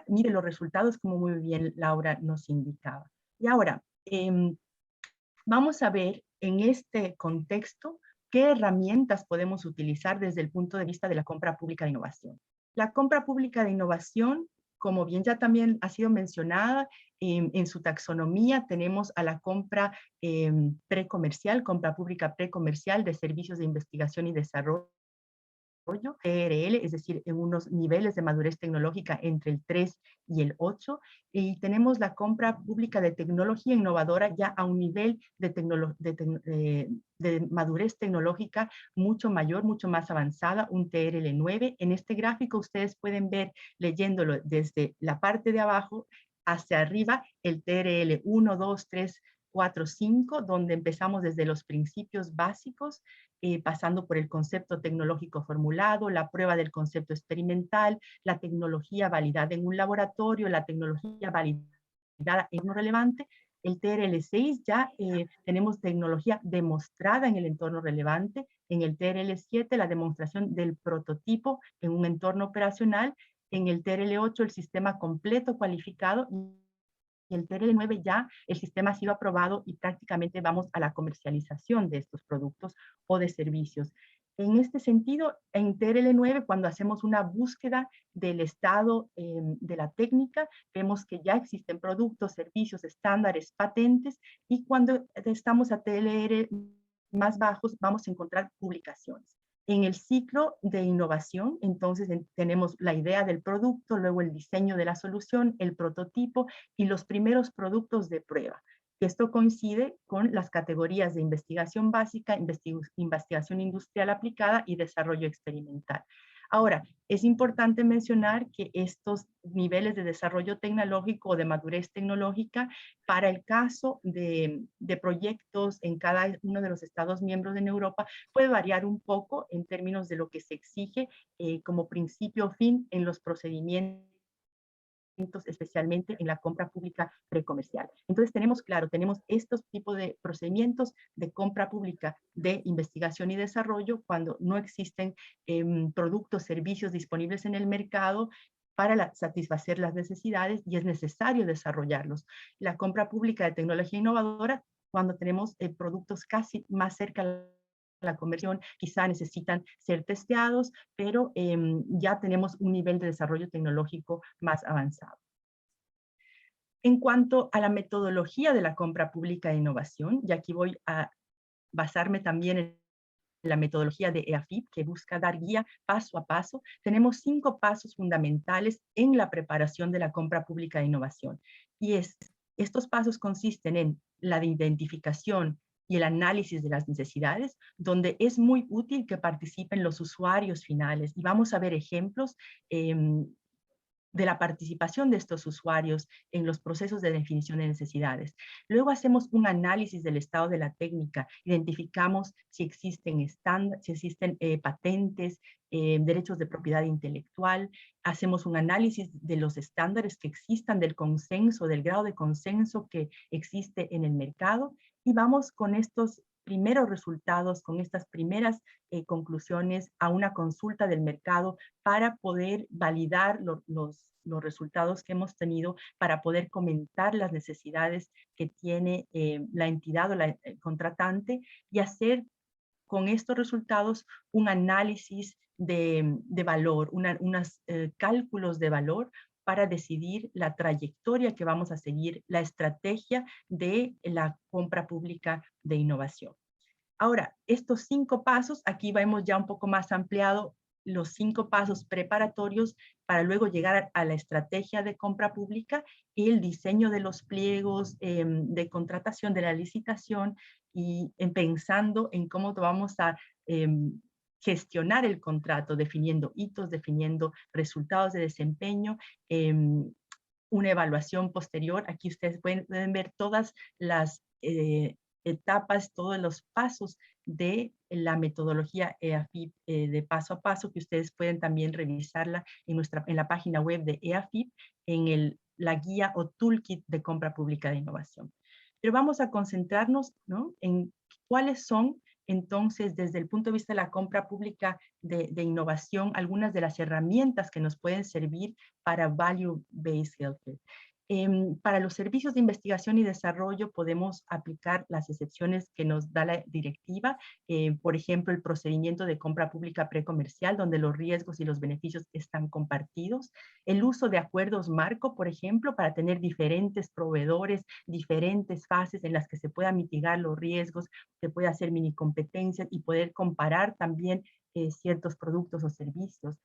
Mire los resultados como muy bien Laura nos indicaba. Y ahora, vamos a ver en este contexto qué herramientas podemos utilizar desde el punto de vista de la compra pública de innovación. La compra pública de innovación, como bien ya también ha sido mencionada, en su taxonomía tenemos a la compra precomercial, compra pública precomercial de servicios de investigación y desarrollo, TRL, es decir, en unos niveles de madurez tecnológica entre el 3 y el 8, y tenemos la compra pública de tecnología innovadora ya a un nivel de madurez tecnológica mucho mayor, mucho más avanzada, un TRL 9. En este gráfico ustedes pueden ver, leyéndolo desde la parte de abajo hacia arriba, el TRL 1, 2, 3, 4, 5, donde empezamos desde los principios básicos, pasando por el concepto tecnológico formulado, la prueba del concepto experimental, la tecnología validada en un laboratorio, la tecnología validada en uno relevante. El TRL6 ya tenemos tecnología demostrada en el entorno relevante. En el TRL7 la demostración del prototipo en un entorno operacional. En el TRL8 el sistema completo cualificado. Y el TRL9 ya el sistema ha sido aprobado y prácticamente vamos a la comercialización de estos productos o de servicios. En este sentido, en TRL9, cuando hacemos una búsqueda del estado de la técnica, vemos que ya existen productos, servicios, estándares, patentes, y cuando estamos a TRL más bajos, vamos a encontrar publicaciones. En el ciclo de innovación, entonces tenemos la idea del producto, luego el diseño de la solución, el prototipo y los primeros productos de prueba. Esto coincide con las categorías de investigación básica, investigación industrial aplicada y desarrollo experimental. Ahora, es importante mencionar que estos niveles de desarrollo tecnológico o de madurez tecnológica, para el caso de proyectos en cada uno de los Estados miembros en Europa, puede variar un poco en términos de lo que se exige como principio o fin en los procedimientos, especialmente en la compra pública precomercial. Entonces tenemos estos tipos de procedimientos de compra pública de investigación y desarrollo cuando no existen productos, servicios disponibles en el mercado para satisfacer las necesidades y es necesario desarrollarlos. La compra pública de tecnología innovadora cuando tenemos productos casi más cerca a la conversión, quizá necesitan ser testeados, pero ya tenemos un nivel de desarrollo tecnológico más avanzado. En cuanto a la metodología de la compra pública de innovación, y aquí voy a basarme también en la metodología de EAFIP, que busca dar guía paso a paso, tenemos 5 pasos fundamentales en la preparación de la compra pública de innovación. Y estos pasos consisten en la de identificación y el análisis de las necesidades, donde es muy útil que participen los usuarios finales. Y vamos a ver ejemplos de la participación de estos usuarios en los procesos de definición de necesidades. Luego hacemos un análisis del estado de la técnica, identificamos si existen estándares, si existen patentes, derechos de propiedad intelectual, hacemos un análisis de los estándares que existan, del consenso, del grado de consenso que existe en el mercado, y vamos con estos primeros resultados, con estas primeras conclusiones a una consulta del mercado para poder validar los resultados que hemos tenido, para poder comentar las necesidades que tiene la entidad o la contratante, y hacer con estos resultados un análisis de valor, unos cálculos de valor para decidir la trayectoria que vamos a seguir, la estrategia de la compra pública de innovación. Ahora, estos 5 pasos, aquí vemos ya un poco más ampliado los 5 pasos preparatorios para luego llegar a la estrategia de compra pública y el diseño de los pliegos de contratación, de la licitación, y pensando en cómo vamos a gestionar el contrato, definiendo hitos, definiendo resultados de desempeño, una evaluación posterior. Aquí ustedes pueden ver todas las etapas, todos los pasos de la metodología EAFIP de paso a paso, que ustedes pueden también revisarla en la página web de EAFIP, en la guía o toolkit de compra pública de innovación. Pero vamos a concentrarnos, ¿no?, en cuáles son, entonces, desde el punto de vista de la compra pública de innovación, algunas de las herramientas que nos pueden servir para Value-Based Healthcare. Para los servicios de investigación y desarrollo podemos aplicar las excepciones que nos da la directiva, por ejemplo, el procedimiento de compra pública precomercial, donde los riesgos y los beneficios están compartidos, el uso de acuerdos marco, por ejemplo, para tener diferentes proveedores, diferentes fases en las que se puedan mitigar los riesgos, se puede hacer mini competencias y poder comparar también ciertos productos o servicios.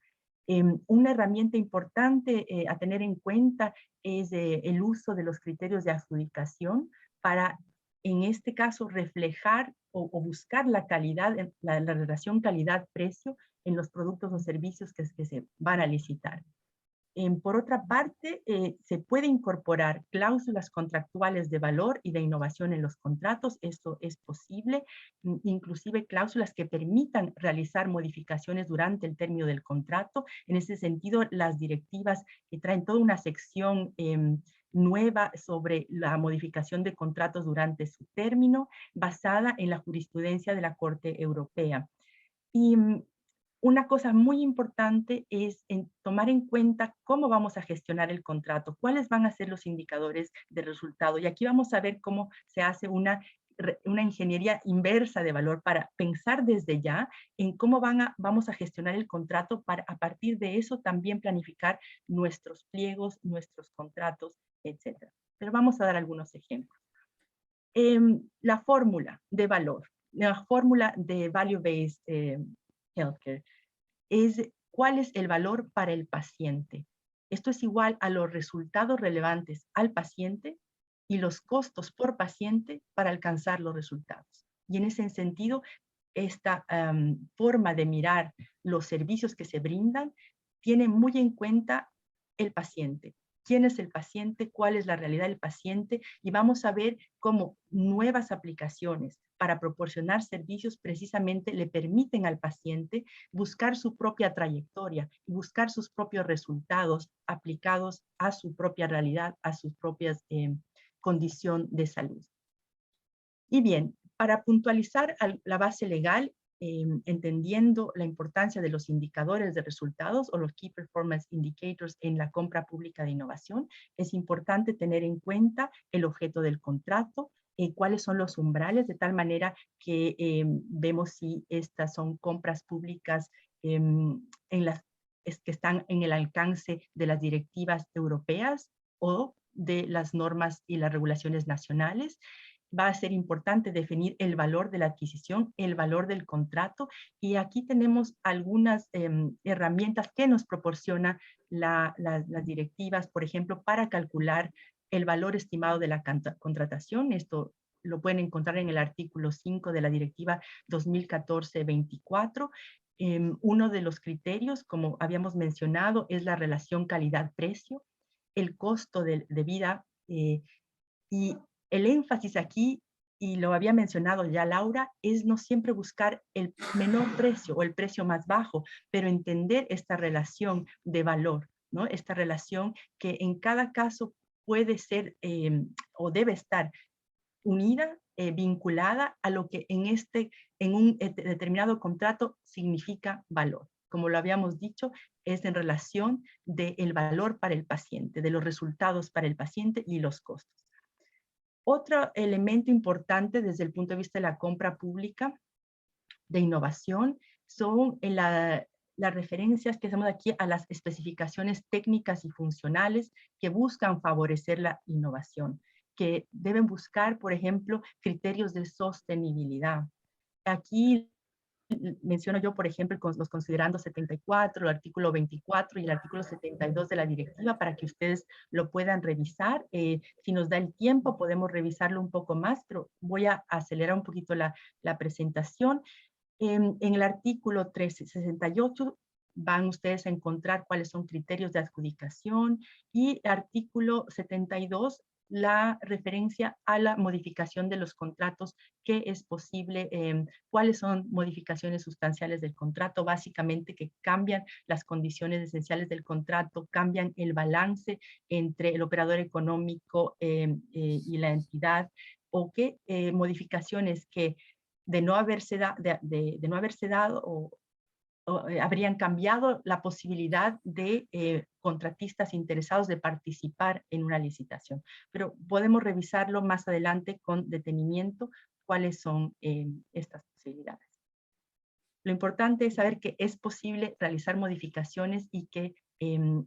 Una herramienta importante a tener en cuenta es el uso de los criterios de adjudicación para, en este caso, reflejar o buscar la calidad, la relación calidad-precio en los productos o servicios que se van a licitar. Por otra parte, se puede incorporar cláusulas contractuales de valor y de innovación en los contratos. Esto es posible, inclusive cláusulas que permitan realizar modificaciones durante el término del contrato. En ese sentido, las directivas traen toda una sección nueva sobre la modificación de contratos durante su término, basada en la jurisprudencia de la Corte Europea. Y una cosa muy importante es tomar en cuenta cómo vamos a gestionar el contrato, cuáles van a ser los indicadores de resultado. Y aquí vamos a ver cómo se hace una ingeniería inversa de valor para pensar desde ya en cómo vamos a gestionar el contrato, para a partir de eso también planificar nuestros pliegos, nuestros contratos, etc. Pero vamos a dar algunos ejemplos. La fórmula de valor, la fórmula de Value-Based Healthcare, es cuál es el valor para el paciente. Esto es igual a los resultados relevantes al paciente y los costos por paciente para alcanzar los resultados. Y en ese sentido, esta forma de mirar los servicios que se brindan tiene muy en cuenta el paciente. ¿Quién es el paciente? ¿Cuál es la realidad del paciente? Y vamos a ver cómo nuevas aplicaciones para proporcionar servicios precisamente le permiten al paciente buscar su propia trayectoria y buscar sus propios resultados aplicados a su propia realidad, a sus propias condición de salud. Y bien, para puntualizar la base legal, entendiendo la importancia de los indicadores de resultados o los Key Performance Indicators en la compra pública de innovación, es importante tener en cuenta el objeto del contrato, cuáles son los umbrales, de tal manera que vemos si estas son compras públicas que están en el alcance de las directivas europeas o de las normas y las regulaciones nacionales. va a ser importante definir el valor de la adquisición, el valor del contrato, y aquí tenemos algunas herramientas que nos proporciona las directivas, por ejemplo, para calcular el valor estimado de la contratación. Esto lo pueden encontrar en el artículo 5 de la Directiva 2014-24. Uno de los criterios, como habíamos mencionado, es la relación calidad-precio, el costo de vida, y el énfasis aquí, y lo había mencionado ya Laura, es no siempre buscar el menor precio o el precio más bajo, pero entender esta relación de valor, ¿no? Esta relación que en cada caso puede ser o debe estar unida, vinculada a lo que en un determinado contrato significa valor. Como lo habíamos dicho, es en relación del valor para el paciente, de los resultados para el paciente y los costos. Otro elemento importante desde el punto de vista de la compra pública de innovación son las referencias que hacemos aquí a las especificaciones técnicas y funcionales que buscan favorecer la innovación, que deben buscar, por ejemplo, criterios de sostenibilidad. Aquí menciono yo, por ejemplo, los considerandos 74, el artículo 24 y el artículo 72 de la directiva para que ustedes lo puedan revisar. Si nos da el tiempo, podemos revisarlo un poco más, pero voy a acelerar un poquito la presentación. En el artículo 368 van ustedes a encontrar cuáles son criterios de adjudicación, y artículo 72, la referencia a la modificación de los contratos, que es posible, cuáles son modificaciones sustanciales del contrato, básicamente que cambian las condiciones esenciales del contrato, cambian el balance entre el operador económico y la entidad, o que modificaciones que de no haberse dado o habrían cambiado la posibilidad de contratistas interesados de participar en una licitación. Pero podemos revisarlo más adelante con detenimiento cuáles son estas posibilidades. Lo importante es saber que es posible realizar modificaciones y que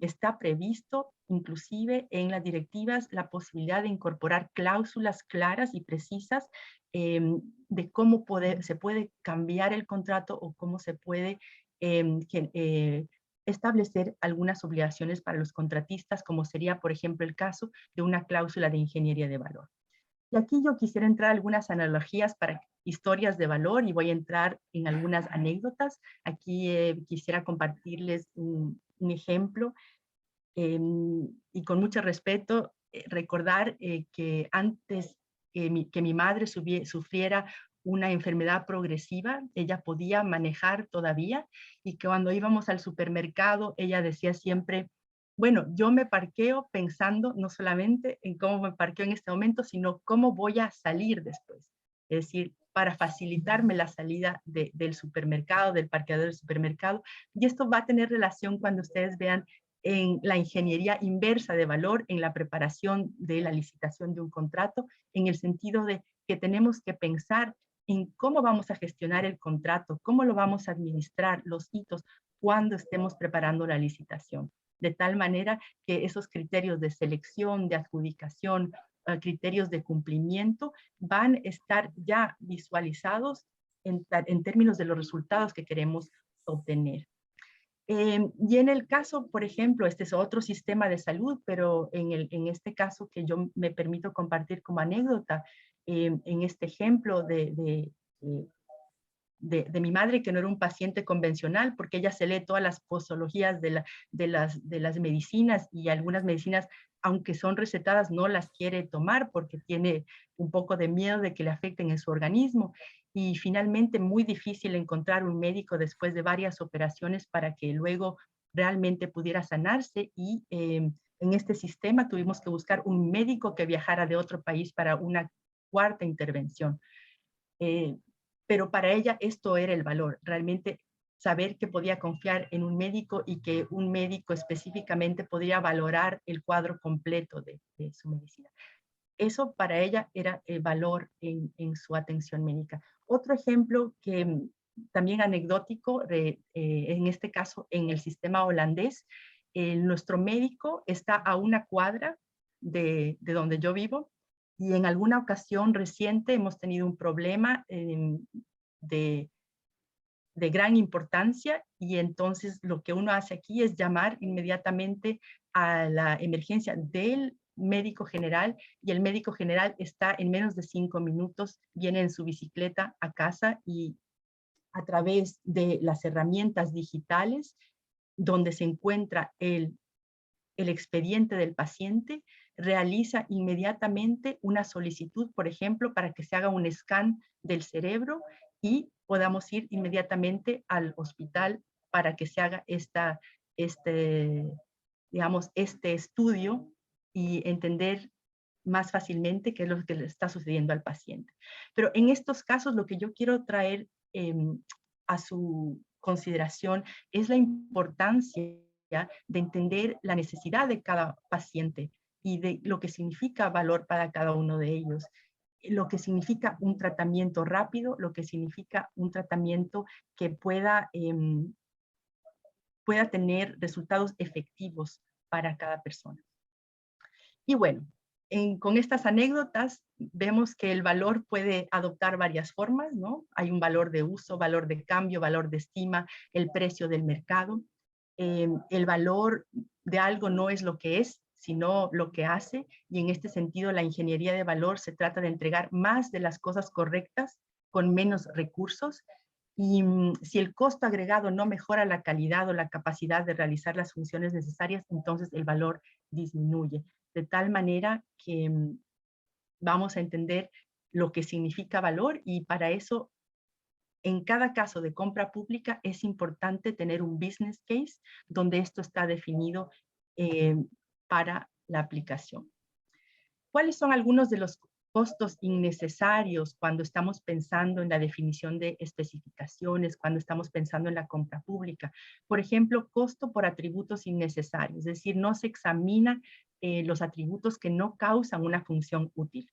está previsto inclusive en las directivas la posibilidad de incorporar cláusulas claras y precisas de cómo se puede cambiar el contrato o cómo se puede establecer algunas obligaciones para los contratistas, como sería, por ejemplo, el caso de una cláusula de ingeniería de valor. Y aquí yo quisiera entrar a algunas analogías para historias de valor, y voy a entrar en algunas anécdotas. Aquí quisiera compartirles un ejemplo y con mucho respeto recordar que antes que mi madre sufriera una enfermedad progresiva, ella podía manejar todavía, y que cuando íbamos al supermercado, ella decía siempre, bueno, yo me parqueo pensando no solamente en cómo me parqueo en este momento, sino cómo voy a salir después. Es decir, para facilitarme la salida del supermercado, del parqueadero del supermercado. Y esto va a tener relación cuando ustedes vean en la ingeniería inversa de valor, en la preparación de la licitación de un contrato, en el sentido de que tenemos que pensar en cómo vamos a gestionar el contrato, cómo lo vamos a administrar, los hitos, cuando estemos preparando la licitación. De tal manera que esos criterios de selección, de adjudicación, criterios de cumplimiento, van a estar ya visualizados en términos de los resultados que queremos obtener. Y en el caso, por ejemplo, este es otro sistema de salud, pero en este caso que yo me permito compartir como anécdota, en este ejemplo de mi madre, que no era un paciente convencional, porque ella se lee todas las posologías de las medicinas, y algunas medicinas, aunque son recetadas, no las quiere tomar porque tiene un poco de miedo de que le afecten en su organismo. Y finalmente muy difícil encontrar un médico después de varias operaciones para que luego realmente pudiera sanarse, y en este sistema tuvimos que buscar un médico que viajara de otro país para una cuarta intervención. Pero para ella esto era el valor, realmente saber que podía confiar en un médico y que un médico específicamente podría valorar el cuadro completo de su medicina. Eso para ella era el valor en su atención médica. Otro ejemplo que también anecdótico, en este caso en el sistema holandés, nuestro médico está a una cuadra de donde yo vivo, Y en alguna ocasión reciente hemos tenido un problema de gran importancia, y entonces lo que uno hace aquí es llamar inmediatamente a la emergencia del médico general, y el médico general está en menos de 5 minutos, viene en su bicicleta a casa, y a través de las herramientas digitales donde se encuentra el expediente del paciente, realiza inmediatamente una solicitud, por ejemplo, para que se haga un scan del cerebro y podamos ir inmediatamente al hospital para que se haga digamos, este estudio y entender más fácilmente qué es lo que le está sucediendo al paciente. Pero en estos casos lo que yo quiero traer a su consideración es la importancia de entender la necesidad de cada paciente y de lo que significa valor para cada uno de ellos, lo que significa un tratamiento rápido, lo que significa un tratamiento que pueda tener resultados efectivos para cada persona. Y bueno, con estas anécdotas vemos que el valor puede adoptar varias formas, ¿no? Hay un valor de uso, valor de cambio, valor de estima, el precio del mercado. El valor de algo no es lo que es, sino lo que hace, y en este sentido la ingeniería de valor se trata de entregar más de las cosas correctas con menos recursos, y si el costo agregado no mejora la calidad o la capacidad de realizar las funciones necesarias, entonces el valor disminuye, de tal manera que vamos a entender lo que significa valor, y para eso en cada caso de compra pública es importante tener un business case donde esto está definido para la aplicación. ¿Cuáles son algunos de los costos innecesarios cuando estamos pensando en la definición de especificaciones, cuando estamos pensando en la compra pública? Por ejemplo, costo por atributos innecesarios, es decir, no se examinan los atributos que no causan una función útil.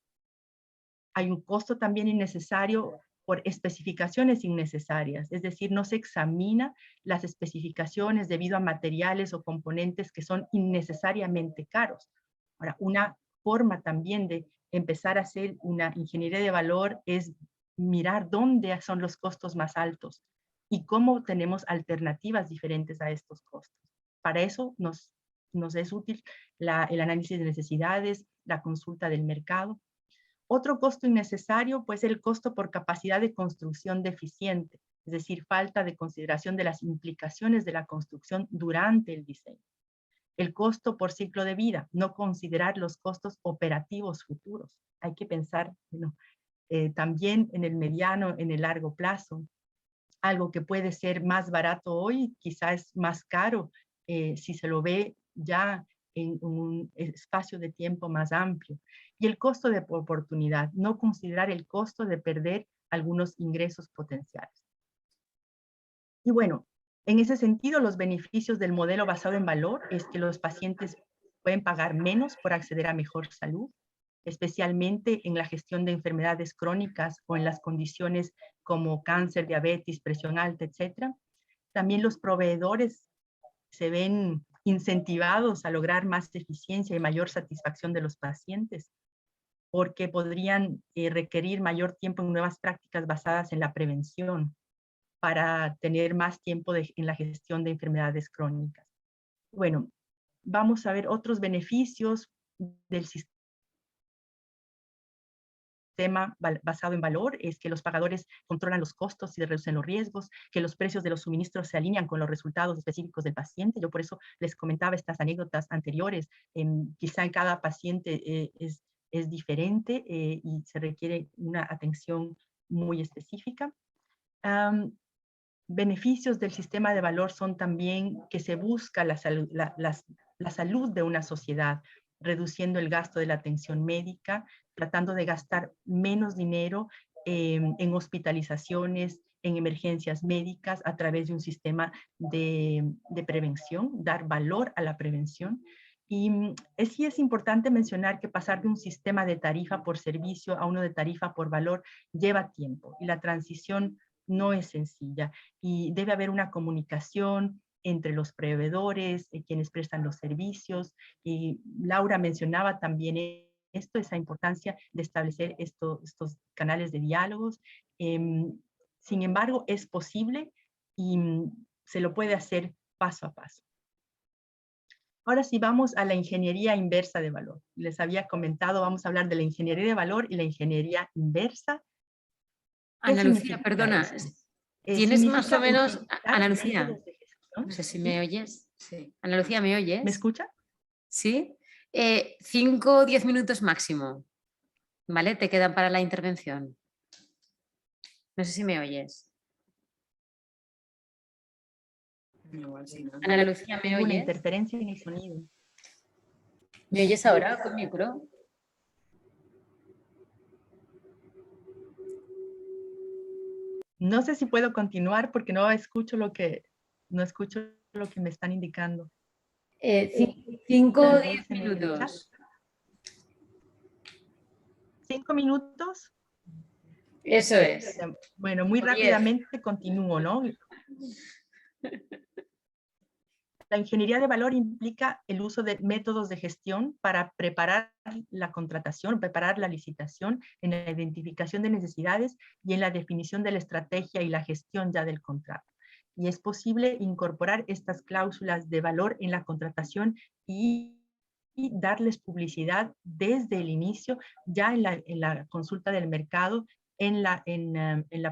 Hay un costo también innecesario por especificaciones innecesarias, es decir, no se examina las especificaciones debido a materiales o componentes que son innecesariamente caros. Ahora, una forma también de empezar a hacer una ingeniería de valor es mirar dónde son los costos más altos y cómo tenemos alternativas diferentes a estos costos. Para eso nos es útil el análisis de necesidades, la consulta del mercado. Otro costo innecesario, pues el costo por capacidad de construcción deficiente, es decir, falta de consideración de las implicaciones de la construcción durante el diseño. El costo por ciclo de vida, no considerar los costos operativos futuros. Hay que pensar también en el mediano, en el largo plazo. Algo que puede ser más barato hoy, quizás es más caro si se lo ve ya en un espacio de tiempo más amplio. Y el costo de oportunidad, no considerar el costo de perder algunos ingresos potenciales. Y bueno, en ese sentido, los beneficios del modelo basado en valor es que los pacientes pueden pagar menos por acceder a mejor salud, especialmente en la gestión de enfermedades crónicas o en las condiciones como cáncer, diabetes, presión alta, etc. También los proveedores se ven incentivados a lograr más eficiencia y mayor satisfacción de los pacientes, porque podrían requerir mayor tiempo en nuevas prácticas basadas en la prevención para tener más tiempo en la gestión de enfermedades crónicas. Bueno, vamos a ver otros beneficios del sistema basado en valor, es que los pagadores controlan los costos y reducen los riesgos, que los precios de los suministros se alinean con los resultados específicos del paciente. Yo por eso les comentaba estas anécdotas anteriores. Quizá en cada paciente es diferente y se requiere una atención muy específica. Beneficios del sistema de valor son también que se busca la salud de una sociedad, reduciendo el gasto de la atención médica, tratando de gastar menos dinero en hospitalizaciones, en emergencias médicas a través de un sistema de prevención, dar valor a la prevención. Y sí es importante mencionar que pasar de un sistema de tarifa por servicio a uno de tarifa por valor lleva tiempo, y la transición no es sencilla, y debe haber una comunicación entre los proveedores, quienes prestan los servicios. Y Laura mencionaba también esa importancia de establecer estos canales de diálogos. Sin embargo, es posible y se lo puede hacer paso a paso. Ahora sí vamos a la ingeniería inversa de valor. Les había comentado, vamos a hablar de la ingeniería de valor y la ingeniería inversa. ¿Qué Ana Lucía, significa perdona, esto? ¿tienes más o Significa menos, utilizar Ana Lucía, métodos de gestión. no sé si ¿Sí? me oyes? Sí. Ana Lucía, ¿me oyes? ¿Me escucha? Sí. 5 o 10 minutos máximo, ¿vale? Te quedan para la intervención. No sé si me oyes. Igual sí, ¿no? Ana Lucía, ¿me Tengo una oyes? interferencia en el sonido. ¿Me oyes ahora con micro? No sé si puedo continuar porque no escucho lo que me están indicando. 5 o Tal 10 vez en el chat. minutos. 5 minutos. Eso es. Bueno, muy 10. rápidamente continúo, ¿no? La ingeniería de valor implica el uso de métodos de gestión para preparar la contratación, preparar la licitación, en la identificación de necesidades y en la definición de la estrategia y la gestión ya del contrato. Y es posible incorporar estas cláusulas de valor en la contratación y darles publicidad desde el inicio, ya en la consulta del mercado, en la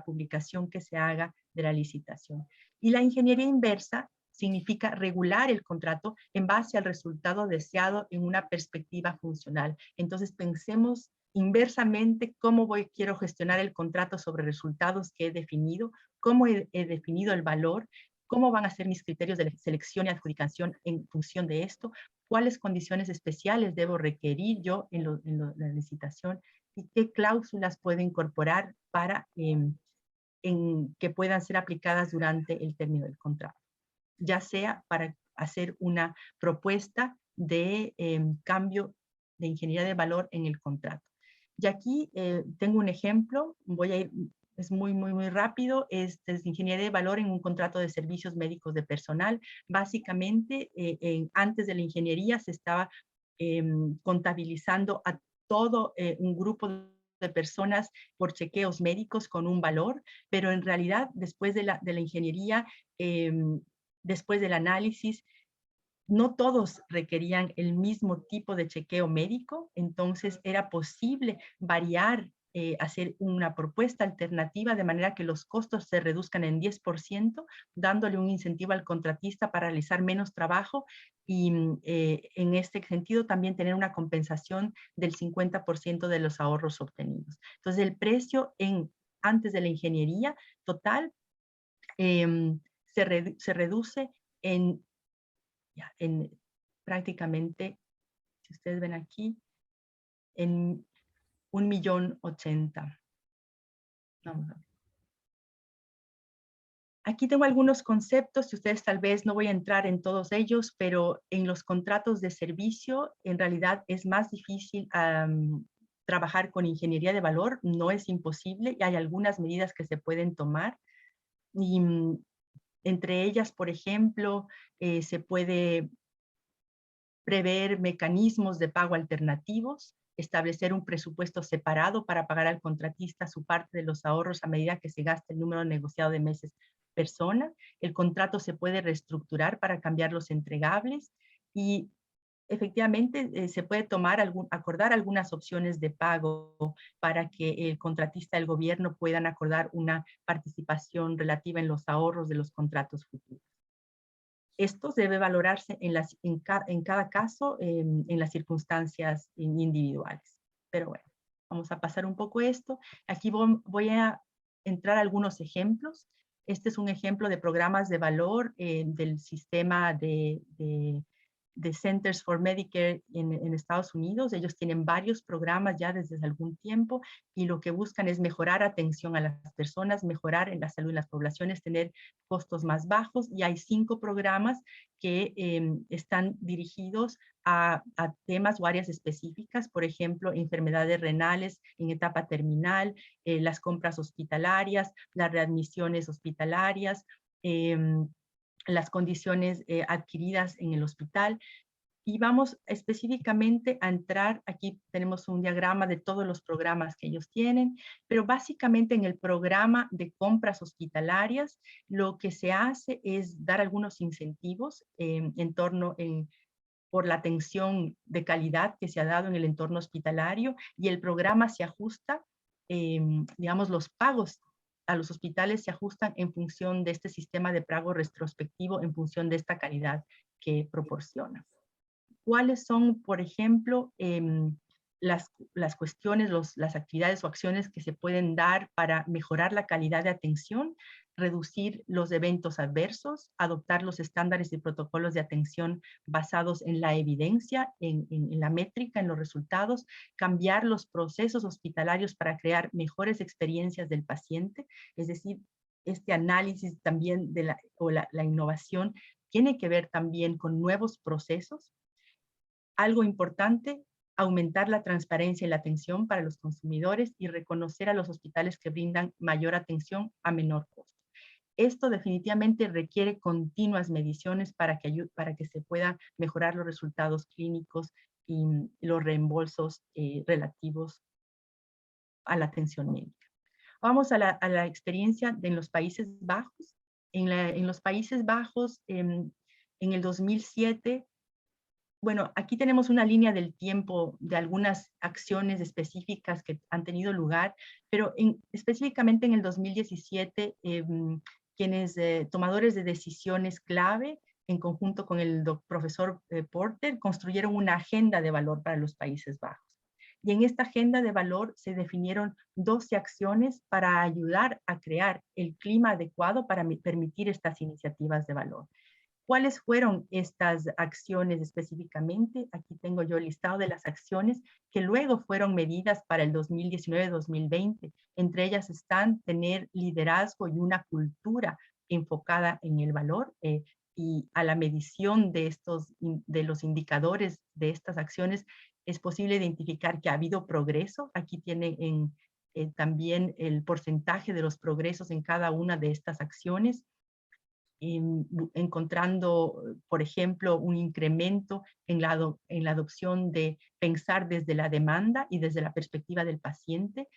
publicación que se haga de la licitación. Y la ingeniería inversa significa regular el contrato en base al resultado deseado en una perspectiva funcional. Entonces pensemos inversamente cómo quiero gestionar el contrato sobre resultados que he definido, cómo he definido el valor, cómo van a ser mis criterios de selección y adjudicación en función de esto, cuáles condiciones especiales debo requerir yo en la licitación y qué cláusulas puedo incorporar para que puedan ser aplicadas durante el término del contrato, ya sea para hacer una propuesta de cambio de ingeniería de valor en el contrato. Y aquí tengo un ejemplo, voy a ir, es muy rápido, es desde ingeniería de valor en un contrato de servicios médicos de personal. Básicamente, antes de la ingeniería se estaba contabilizando a todo un grupo de personas por chequeos médicos con un valor, pero en realidad después de la ingeniería, después del análisis, no todos requerían el mismo tipo de chequeo médico, entonces era posible variar, hacer una propuesta alternativa de manera que los costos se reduzcan en 10%, dándole un incentivo al contratista para realizar menos trabajo y en este sentido también tener una compensación del 50% de los ahorros obtenidos. Entonces el precio antes de la ingeniería total se reduce en prácticamente, si ustedes ven aquí, en 1.080.000. Vamos a ver. Aquí tengo algunos conceptos, y ustedes tal vez no voy a entrar en todos ellos, pero en los contratos de servicio, en realidad es más difícil trabajar con ingeniería de valor, no es imposible, y hay algunas medidas que se pueden tomar. Y entre ellas, por ejemplo, se puede prever mecanismos de pago alternativos, establecer un presupuesto separado para pagar al contratista su parte de los ahorros a medida que se gasta el número negociado de meses persona. El contrato se puede reestructurar para cambiar los entregables y efectivamente se puede acordar algunas opciones de pago para que el contratista y el gobierno puedan acordar una participación relativa en los ahorros de los contratos futuros. Esto debe valorarse en cada caso, en las circunstancias individuales. Pero bueno, vamos a pasar un poco esto. Aquí voy a entrar a algunos ejemplos. Este es un ejemplo de programas de valor del sistema de Centers for Medicare en Estados Unidos. Ellos tienen varios programas ya desde algún tiempo y lo que buscan es mejorar atención a las personas, mejorar en la salud de las poblaciones, tener costos más bajos, y hay 5 programas que están dirigidos a temas o áreas específicas, por ejemplo, enfermedades renales en etapa terminal, las compras hospitalarias, las readmisiones hospitalarias, las condiciones adquiridas en el hospital. Y vamos específicamente a entrar, aquí tenemos un diagrama de todos los programas que ellos tienen, pero básicamente en el programa de compras hospitalarias, lo que se hace es dar algunos incentivos por la atención de calidad que se ha dado en el entorno hospitalario, y el programa se ajusta, digamos, los pagos a los hospitales se ajustan en función de este sistema de pago retrospectivo, en función de esta calidad que proporciona. ¿Cuáles son, por ejemplo, las cuestiones, las actividades o acciones que se pueden dar para mejorar la calidad de atención? Reducir los eventos adversos, adoptar los estándares y protocolos de atención basados en la evidencia, en la métrica, en los resultados, cambiar los procesos hospitalarios para crear mejores experiencias del paciente, es decir, este análisis también de la innovación tiene que ver también con nuevos procesos. Algo importante, aumentar la transparencia y la atención para los consumidores y reconocer a los hospitales que brindan mayor atención a menor costo. Esto definitivamente requiere continuas mediciones para que se puedan mejorar los resultados clínicos y los reembolsos relativos a la atención médica. Vamos a la experiencia en los Países Bajos. En los Países Bajos, en el 2007, bueno, aquí tenemos una línea del tiempo de algunas acciones específicas que han tenido lugar, pero específicamente en el 2017, quienes tomadores de decisiones clave, en conjunto con el profesor Porter, construyeron una agenda de valor para los Países Bajos. Y en esta agenda de valor se definieron 12 acciones para ayudar a crear el clima adecuado para permitir estas iniciativas de valor. ¿Cuáles fueron estas acciones específicamente? Aquí tengo yo el listado de las acciones que luego fueron medidas para el 2019-2020. Entre ellas están tener liderazgo y una cultura enfocada en el valor, y a la medición de los indicadores de estas acciones es posible identificar que ha habido progreso. Aquí tiene también el porcentaje de los progresos en cada una de estas acciones, encontrando, por ejemplo, un incremento en la adopción de pensar desde la demanda y desde la perspectiva del paciente,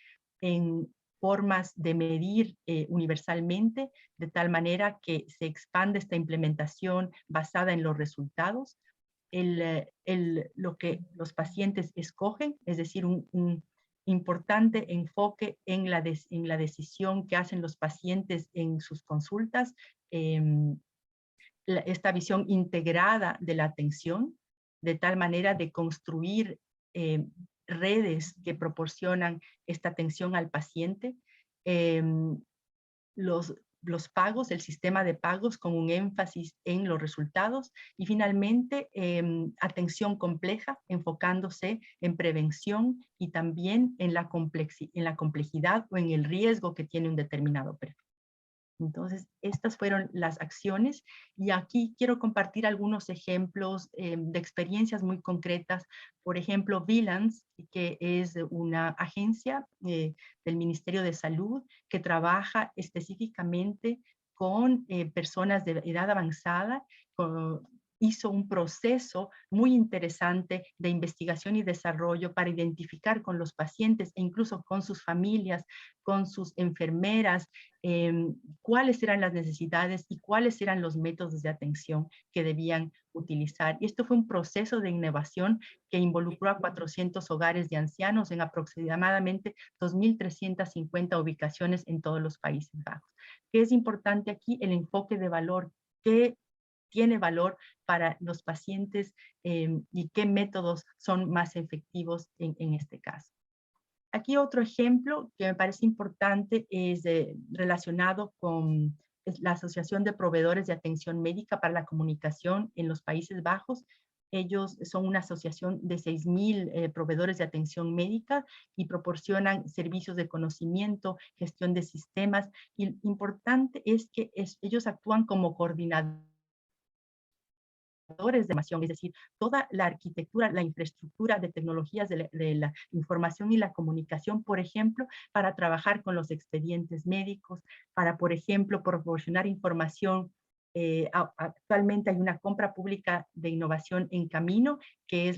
en formas de medir universalmente, de tal manera que se expande esta implementación basada en los resultados, lo que los pacientes escogen, es decir, un importante enfoque en la decisión que hacen los pacientes en sus consultas, esta visión integrada de la atención, de tal manera de construir redes que proporcionan esta atención al paciente, los pagos, el sistema de pagos con un énfasis en los resultados, y finalmente atención compleja, enfocándose en prevención y también en la complejidad o en el riesgo que tiene un determinado perfil. Entonces, estas fueron las acciones, y aquí quiero compartir algunos ejemplos de experiencias muy concretas. Por ejemplo, Villans, que es una agencia del Ministerio de Salud que trabaja específicamente con personas de edad avanzada, hizo un proceso muy interesante de investigación y desarrollo para identificar con los pacientes e incluso con sus familias, con sus enfermeras, cuáles eran las necesidades y cuáles eran los métodos de atención que debían utilizar. Y esto fue un proceso de innovación que involucró a 400 hogares de ancianos en aproximadamente 2.350 ubicaciones en todos los Países Bajos. ¿Qué es importante aquí? El enfoque de valor. ¿Qué tiene valor para los pacientes y qué métodos son más efectivos en este caso? Aquí otro ejemplo que me parece importante es relacionado con la Asociación de Proveedores de Atención Médica para la Comunicación en los Países Bajos. Ellos son una asociación de 6.000 proveedores de atención médica y proporcionan servicios de conocimiento, gestión de sistemas. Y lo importante es que ellos actúan como coordinadores de información, es decir, toda la arquitectura, la infraestructura de tecnologías de la información y la comunicación, por ejemplo, para trabajar con los expedientes médicos, para, por ejemplo, proporcionar información Actualmente hay una compra pública de innovación en camino, que es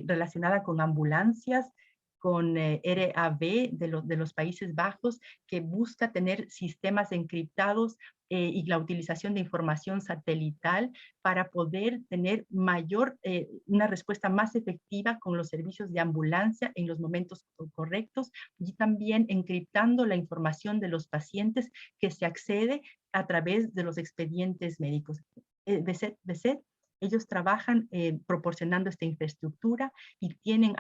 relacionada con ambulancias, con RAV de los Países Bajos, que busca tener sistemas encriptados y la utilización de información satelital para poder tener una respuesta más efectiva con los servicios de ambulancia en los momentos correctos, y también encriptando la información de los pacientes que se accede a través de los expedientes médicos. BSET, ellos trabajan proporcionando esta infraestructura y tienen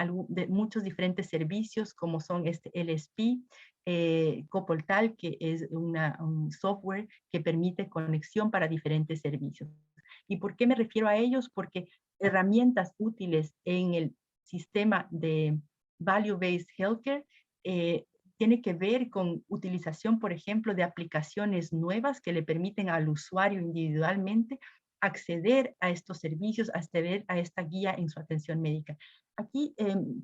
muchos diferentes servicios, como son este LSP, Copoltal, que es un software que permite conexión para diferentes servicios. ¿Y por qué me refiero a ellos? Porque herramientas útiles en el sistema de Value-Based Healthcare tiene que ver con utilización, por ejemplo, de aplicaciones nuevas que le permiten al usuario individualmente acceder a estos servicios, acceder a esta guía en su atención médica. Aquí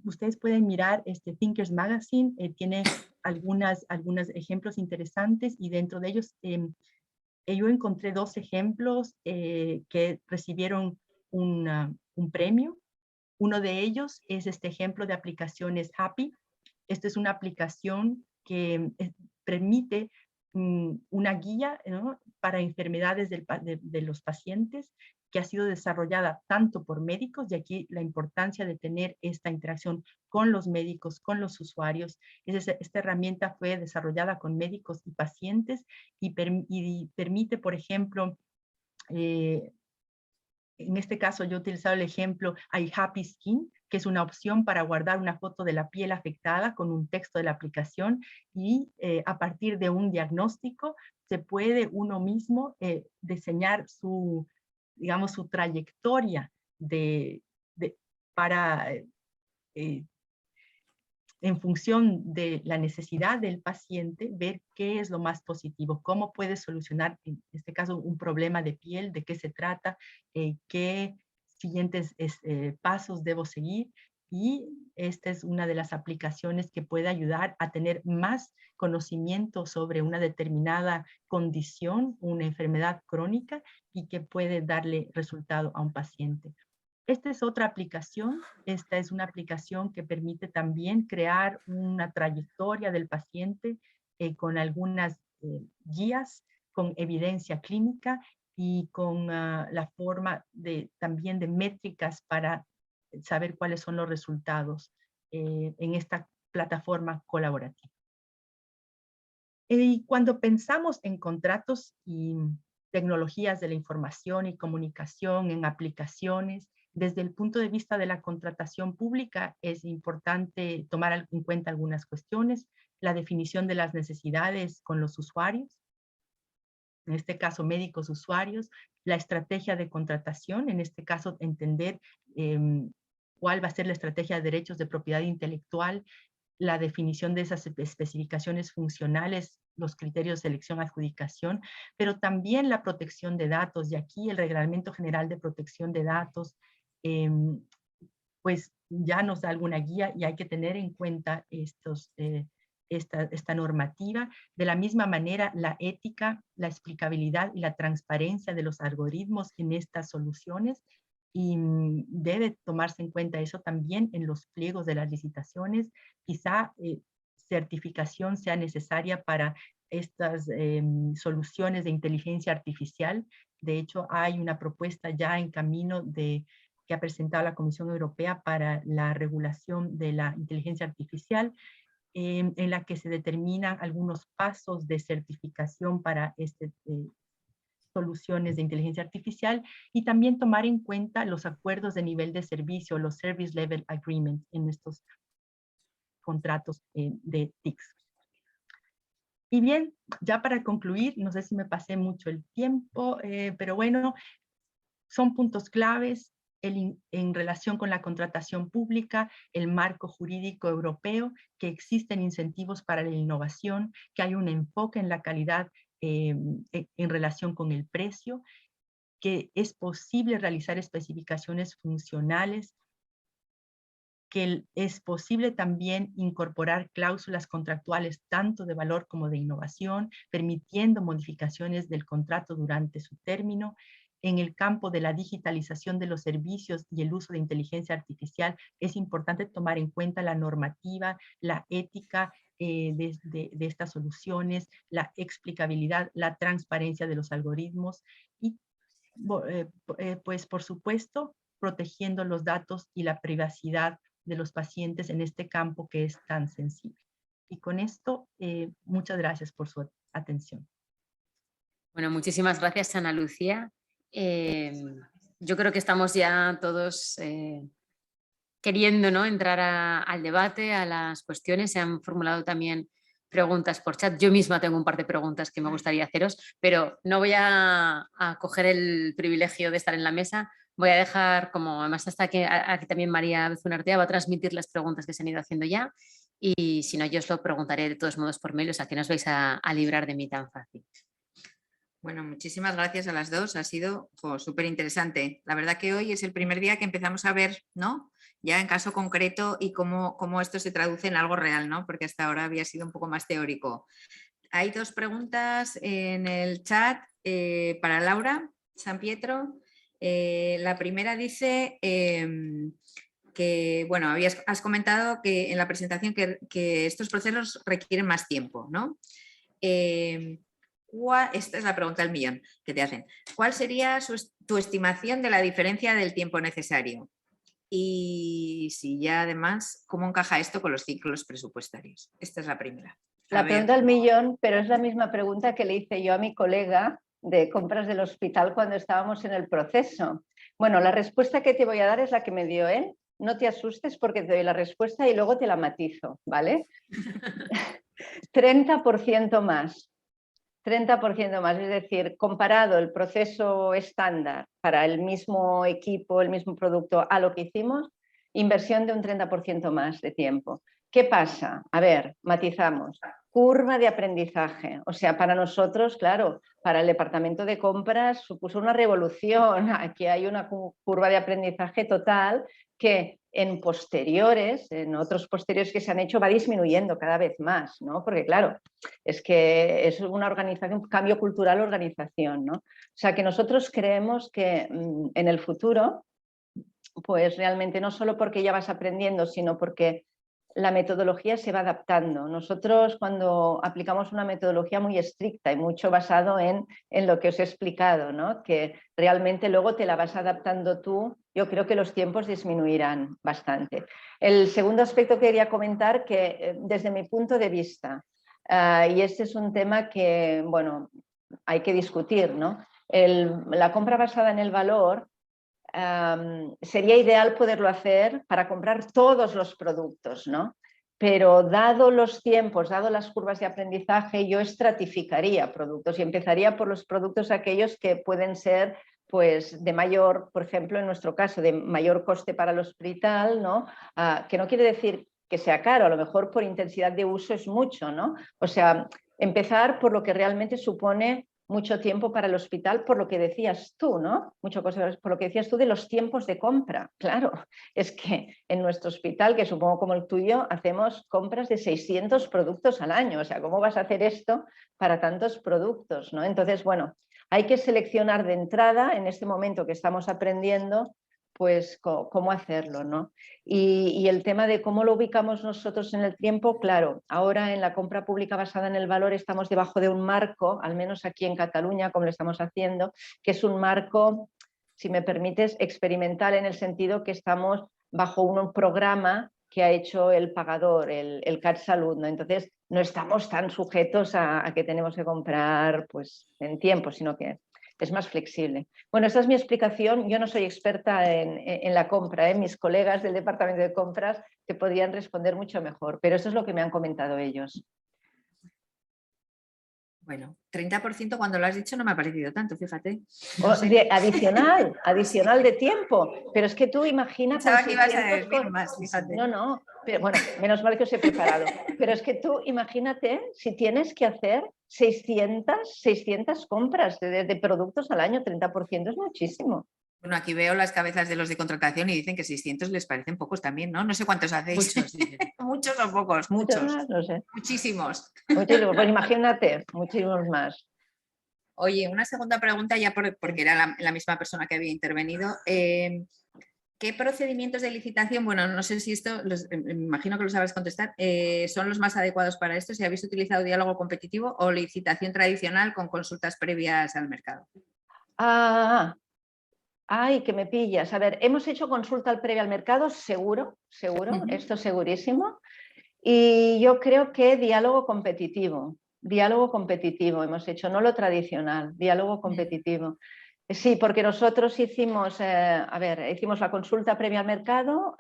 ustedes pueden mirar este Thinkers Magazine, tiene algunos ejemplos interesantes, y dentro de ellos yo encontré 2 ejemplos que recibieron un premio. Uno de ellos es este ejemplo de aplicaciones Happy. Esta es una aplicación que permite una guía, ¿no?, para enfermedades de los pacientes, que ha sido desarrollada tanto por médicos, y aquí la importancia de tener esta interacción con los médicos, con los usuarios. Esta herramienta fue desarrollada con médicos y pacientes y permite, por ejemplo, en este caso yo he utilizado el ejemplo iHappy Skin, que es una opción para guardar una foto de la piel afectada con un texto de la aplicación, y a partir de un diagnóstico se puede uno mismo diseñar digamos, su trayectoria para en función de la necesidad del paciente, ver qué es lo más positivo, cómo puede solucionar, en este caso, un problema de piel, de qué se trata, qué siguientes pasos debo seguir. Y esta es una de las aplicaciones que puede ayudar a tener más conocimiento sobre una determinada condición, una enfermedad crónica, y que puede darle resultado a un paciente. Esta es otra aplicación. Esta es una aplicación que permite también crear una trayectoria del paciente con algunas guías, con evidencia clínica y con la forma también de métricas para saber cuáles son los resultados en esta plataforma colaborativa. Y cuando pensamos en contratos y tecnologías de la información y comunicación, en aplicaciones, desde el punto de vista de la contratación pública, es importante tomar en cuenta algunas cuestiones: la definición de las necesidades con los usuarios, en este caso médicos usuarios; la estrategia de contratación, en este caso entender cuál va a ser la estrategia de derechos de propiedad intelectual; la definición de esas especificaciones funcionales, los criterios de selección-adjudicación, pero también la protección de datos. Y aquí el Reglamento General de Protección de Datos pues ya nos da alguna guía, y hay que tener en cuenta esta normativa. De la misma manera, la ética, la explicabilidad y la transparencia de los algoritmos en estas soluciones, y debe tomarse en cuenta eso también en los pliegos de las licitaciones. Quizá certificación sea necesaria para estas soluciones de inteligencia artificial. De hecho, hay una propuesta ya en camino que ha presentado la Comisión Europea para la regulación de la inteligencia artificial, en la que se determinan algunos pasos de certificación para soluciones de inteligencia artificial, y también tomar en cuenta los acuerdos de nivel de servicio, los Service Level Agreements, en estos contratos de TICs. Y bien, ya para concluir, no sé si me pasé mucho el tiempo, pero bueno, son puntos claves en relación con la contratación pública: el marco jurídico europeo, que existen incentivos para la innovación, que hay un enfoque en la calidad en relación con el precio, que es posible realizar especificaciones funcionales, que es posible también incorporar cláusulas contractuales tanto de valor como de innovación, permitiendo modificaciones del contrato durante su término. En el campo de la digitalización de los servicios y el uso de inteligencia artificial, es importante tomar en cuenta la normativa, la ética de estas soluciones, la explicabilidad, la transparencia de los algoritmos y, pues, por supuesto, protegiendo los datos y la privacidad de los pacientes en este campo que es tan sensible. Y con esto, muchas gracias por su atención. Bueno, muchísimas gracias, Ana Lucía. Yo creo que estamos ya todos queriendo, ¿no?, entrar al debate, a las cuestiones. Se han formulado también preguntas por chat. Yo misma tengo un par de preguntas que me gustaría haceros, pero no voy a coger el privilegio de estar en la mesa. Voy a dejar, como además hasta que aquí también María Bezunartea va a transmitir las preguntas que se han ido haciendo ya, y si no, yo os lo preguntaré de todos modos por mail, o sea que no os vais a librar de mí tan fácil. Bueno, muchísimas gracias a las dos, ha sido súper interesante. La verdad que hoy es el primer día que empezamos a ver, ¿no?, ya en caso concreto y cómo esto se traduce en algo real, ¿no?, porque hasta ahora había sido un poco más teórico. Hay dos preguntas en el chat para Laura San Pietro. La primera dice que, bueno, has comentado que en la presentación que estos procesos requieren más tiempo, ¿no? Esta es la pregunta del millón que te hacen. ¿Cuál sería tu estimación de la diferencia del tiempo necesario? Y si ya además, ¿cómo encaja esto con los ciclos presupuestarios? Esta es la primera. La pregunta del millón, pero es la misma pregunta que le hice yo a mi colega de compras del hospital cuando estábamos en el proceso. Bueno, la respuesta que te voy a dar es la que me dio él. No te asustes porque te doy la respuesta y luego te la matizo, ¿vale? 30% más. 30% más, es decir, comparado el proceso estándar para el mismo equipo, el mismo producto a lo que hicimos, inversión de un 30% más de tiempo. ¿Qué pasa? A ver, matizamos. Curva de aprendizaje. O sea, para nosotros, claro, para el departamento de compras supuso una revolución. Aquí hay una curva de aprendizaje total que en posteriores, en otros posteriores que se han hecho, va disminuyendo cada vez más, ¿no? Porque claro, es que es una organización, un cambio cultural, organización, ¿no? O sea, que nosotros creemos que en el futuro, pues realmente no solo porque ya vas aprendiendo, sino porque la metodología se va adaptando. Nosotros cuando aplicamos una metodología muy estricta y mucho basado en lo que os he explicado, ¿no?, que realmente luego te la vas adaptando tú, yo creo que los tiempos disminuirán bastante. El segundo aspecto que quería comentar, que desde mi punto de vista, y este es un tema que, bueno, hay que discutir, ¿no? La compra basada en el valor, sería ideal poderlo hacer para comprar todos los productos, ¿no? Pero dado los tiempos, dado las curvas de aprendizaje, yo estratificaría productos y empezaría por los productos aquellos que pueden ser, pues, de mayor, por ejemplo, en nuestro caso, de mayor coste para el hospital, ¿no? Que no quiere decir que sea caro, a lo mejor por intensidad de uso es mucho, ¿no? O sea, empezar por lo que realmente supone mucho tiempo para el hospital, por lo que decías tú, ¿no? Por lo que decías tú de los tiempos de compra. Claro, es que en nuestro hospital, que supongo como el tuyo, hacemos compras de 600 productos al año. O sea, ¿cómo vas a hacer esto para tantos productos, ¿no? Entonces, bueno, hay que seleccionar de entrada, en este momento que estamos aprendiendo, pues cómo hacerlo, ¿no? Y el tema de cómo lo ubicamos nosotros en el tiempo, claro, ahora en la compra pública basada en el valor estamos debajo de un marco, al menos aquí en Cataluña, como lo estamos haciendo, que es un marco, si me permites, experimental, en el sentido que estamos bajo un programa que ha hecho el pagador, el CatSalut, ¿no? Entonces no estamos tan sujetos a que tenemos que comprar, pues, en tiempo, sino que es más flexible. Bueno, esa es mi explicación. Yo no soy experta en la compra, ¿eh? Mis colegas del departamento de compras te podrían responder mucho mejor, pero eso es lo que me han comentado ellos. Bueno, 30% cuando lo has dicho no me ha parecido tanto, fíjate. No sé. Adicional de tiempo, pero es que tú imaginas... Pensaba que ibas a decir más, fíjate. No, pero bueno, menos mal que os he preparado. Pero es que tú imagínate si tienes que hacer 600 compras de productos al año, 30% es muchísimo. Bueno, aquí veo las cabezas de los de contratación y dicen que 600 les parecen pocos también, ¿no? No sé cuántos hacéis. Muchos, sí. Muchos o pocos, Muchos muchos. más, no sé. Muchísimos. Muchísimos, pues imagínate, muchísimos más. Oye, una segunda pregunta ya porque era la misma persona que había intervenido. ¿Qué procedimientos de licitación, bueno, no sé si esto, me imagino que lo sabes contestar, son los más adecuados para esto? Si habéis utilizado diálogo competitivo o licitación tradicional con consultas previas al mercado. Ay, que me pillas. A ver, hemos hecho consulta previa al mercado, seguro, esto segurísimo. Y yo creo que diálogo competitivo hemos hecho, no lo tradicional, diálogo competitivo. Sí, porque nosotros hicimos, hicimos la consulta previa al mercado,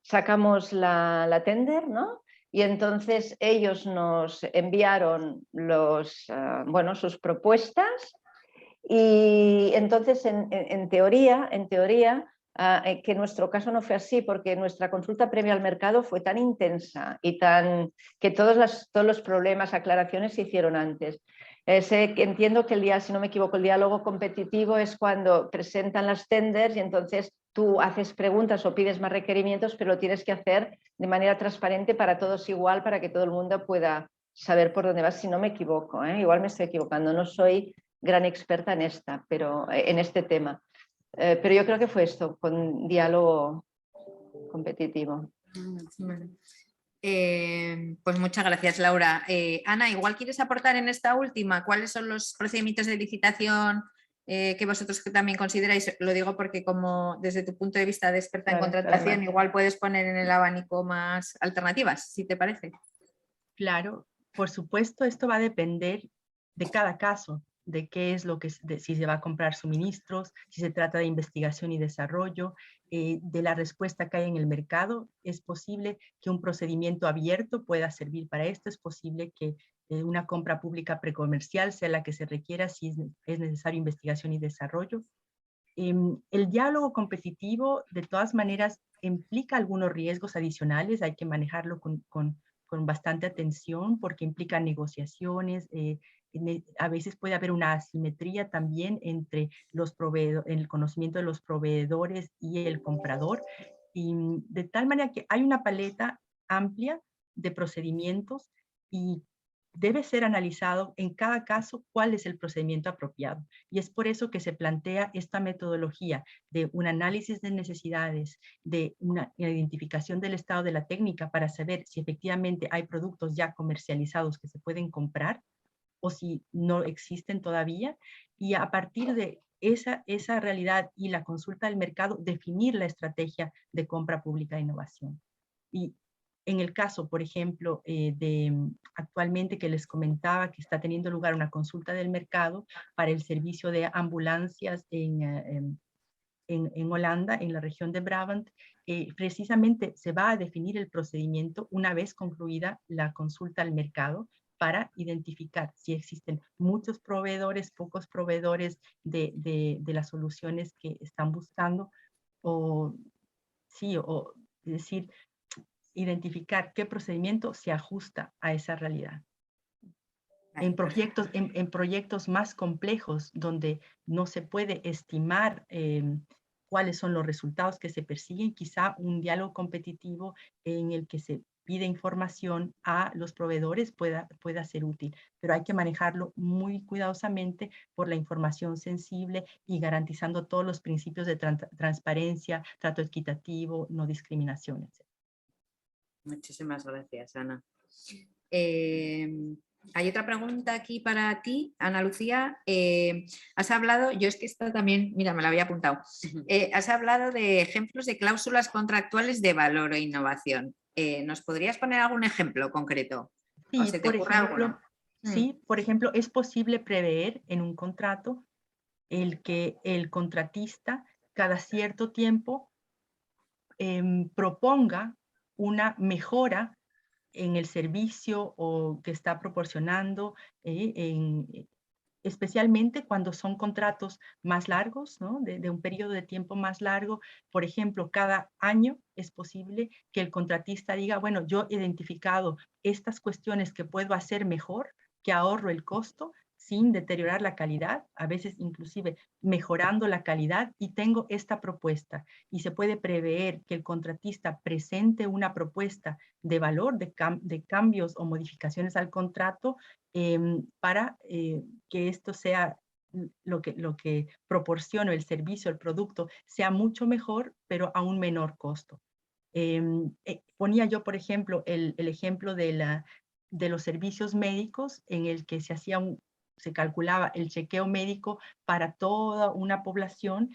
sacamos la tender, ¿no? Y entonces ellos nos enviaron sus propuestas. Y entonces, en teoría, que en nuestro caso no fue así, porque nuestra consulta previa al mercado fue tan intensa y que todos los problemas, aclaraciones se hicieron antes. Entiendo que si no me equivoco, el diálogo competitivo es cuando presentan las tenders y entonces tú haces preguntas o pides más requerimientos, pero lo tienes que hacer de manera transparente para todos igual, para que todo el mundo pueda saber por dónde vas, si no me equivoco, ¿eh? Igual me estoy equivocando, no soy gran experta en este tema. Pero yo creo que fue esto, con diálogo competitivo. Pues muchas gracias, Laura. Ana, igual quieres aportar en esta última, ¿cuáles son los procedimientos de licitación que vosotros también consideráis? Lo digo porque como desde tu punto de vista de experta en contratación, igual puedes poner en el abanico más alternativas, si te parece. Claro, por supuesto, esto va a depender de cada caso, de qué es si se va a comprar suministros, si se trata de investigación y desarrollo, de la respuesta que hay en el mercado. Es posible que un procedimiento abierto pueda servir para esto, es posible que una compra pública precomercial sea la que se requiera si es necesario investigación y desarrollo. El diálogo competitivo, de todas maneras, implica algunos riesgos adicionales, hay que manejarlo con bastante atención porque implica negociaciones, a veces puede haber una asimetría también entre el conocimiento de los proveedores y el comprador, y de tal manera que hay una paleta amplia de procedimientos y debe ser analizado en cada caso cuál es el procedimiento apropiado. Y es por eso que se plantea esta metodología de un análisis de necesidades, de una identificación del estado de la técnica para saber si efectivamente hay productos ya comercializados que se pueden comprar o si no existen todavía. Y a partir de esa realidad y la consulta del mercado, definir la estrategia de compra pública de innovación. Y en el caso, por ejemplo, actualmente que les comentaba que está teniendo lugar una consulta del mercado para el servicio de ambulancias en Holanda, en la región de Brabant, precisamente se va a definir el procedimiento una vez concluida la consulta al mercado para identificar si existen muchos proveedores, pocos proveedores de las soluciones que están buscando, o es decir, identificar qué procedimiento se ajusta a esa realidad. En proyectos más complejos, donde no se puede estimar cuáles son los resultados que se persiguen, quizá un diálogo competitivo en el que se pide información a los proveedores pueda ser útil, pero hay que manejarlo muy cuidadosamente por la información sensible y garantizando todos los principios de transparencia, trato equitativo, no discriminación, etc. Muchísimas gracias, Ana. Hay otra pregunta aquí para ti, Ana Lucía. Has hablado, yo es que esta también, mira, me la había apuntado. Has hablado de ejemplos de cláusulas contractuales de valor e innovación. ¿Nos podrías poner algún ejemplo concreto? Sí, ¿O se te ocurre alguno? Sí, por ejemplo, es posible prever en un contrato el que el contratista cada cierto tiempo proponga una mejora en el servicio o que está proporcionando, especialmente cuando son contratos más largos, ¿no? de un periodo de tiempo más largo. Por ejemplo, cada año es posible que el contratista diga, bueno, yo he identificado estas cuestiones que puedo hacer mejor, que ahorro el costo, sin deteriorar la calidad, a veces inclusive mejorando la calidad, y tengo esta propuesta. Y se puede prever que el contratista presente una propuesta de valor, de cambios o modificaciones al contrato para que esto sea lo que proporciona el servicio, el producto, sea mucho mejor, pero a un menor costo. Ponía yo, por ejemplo, el ejemplo de los servicios médicos, en el que se calculaba el chequeo médico para toda una población,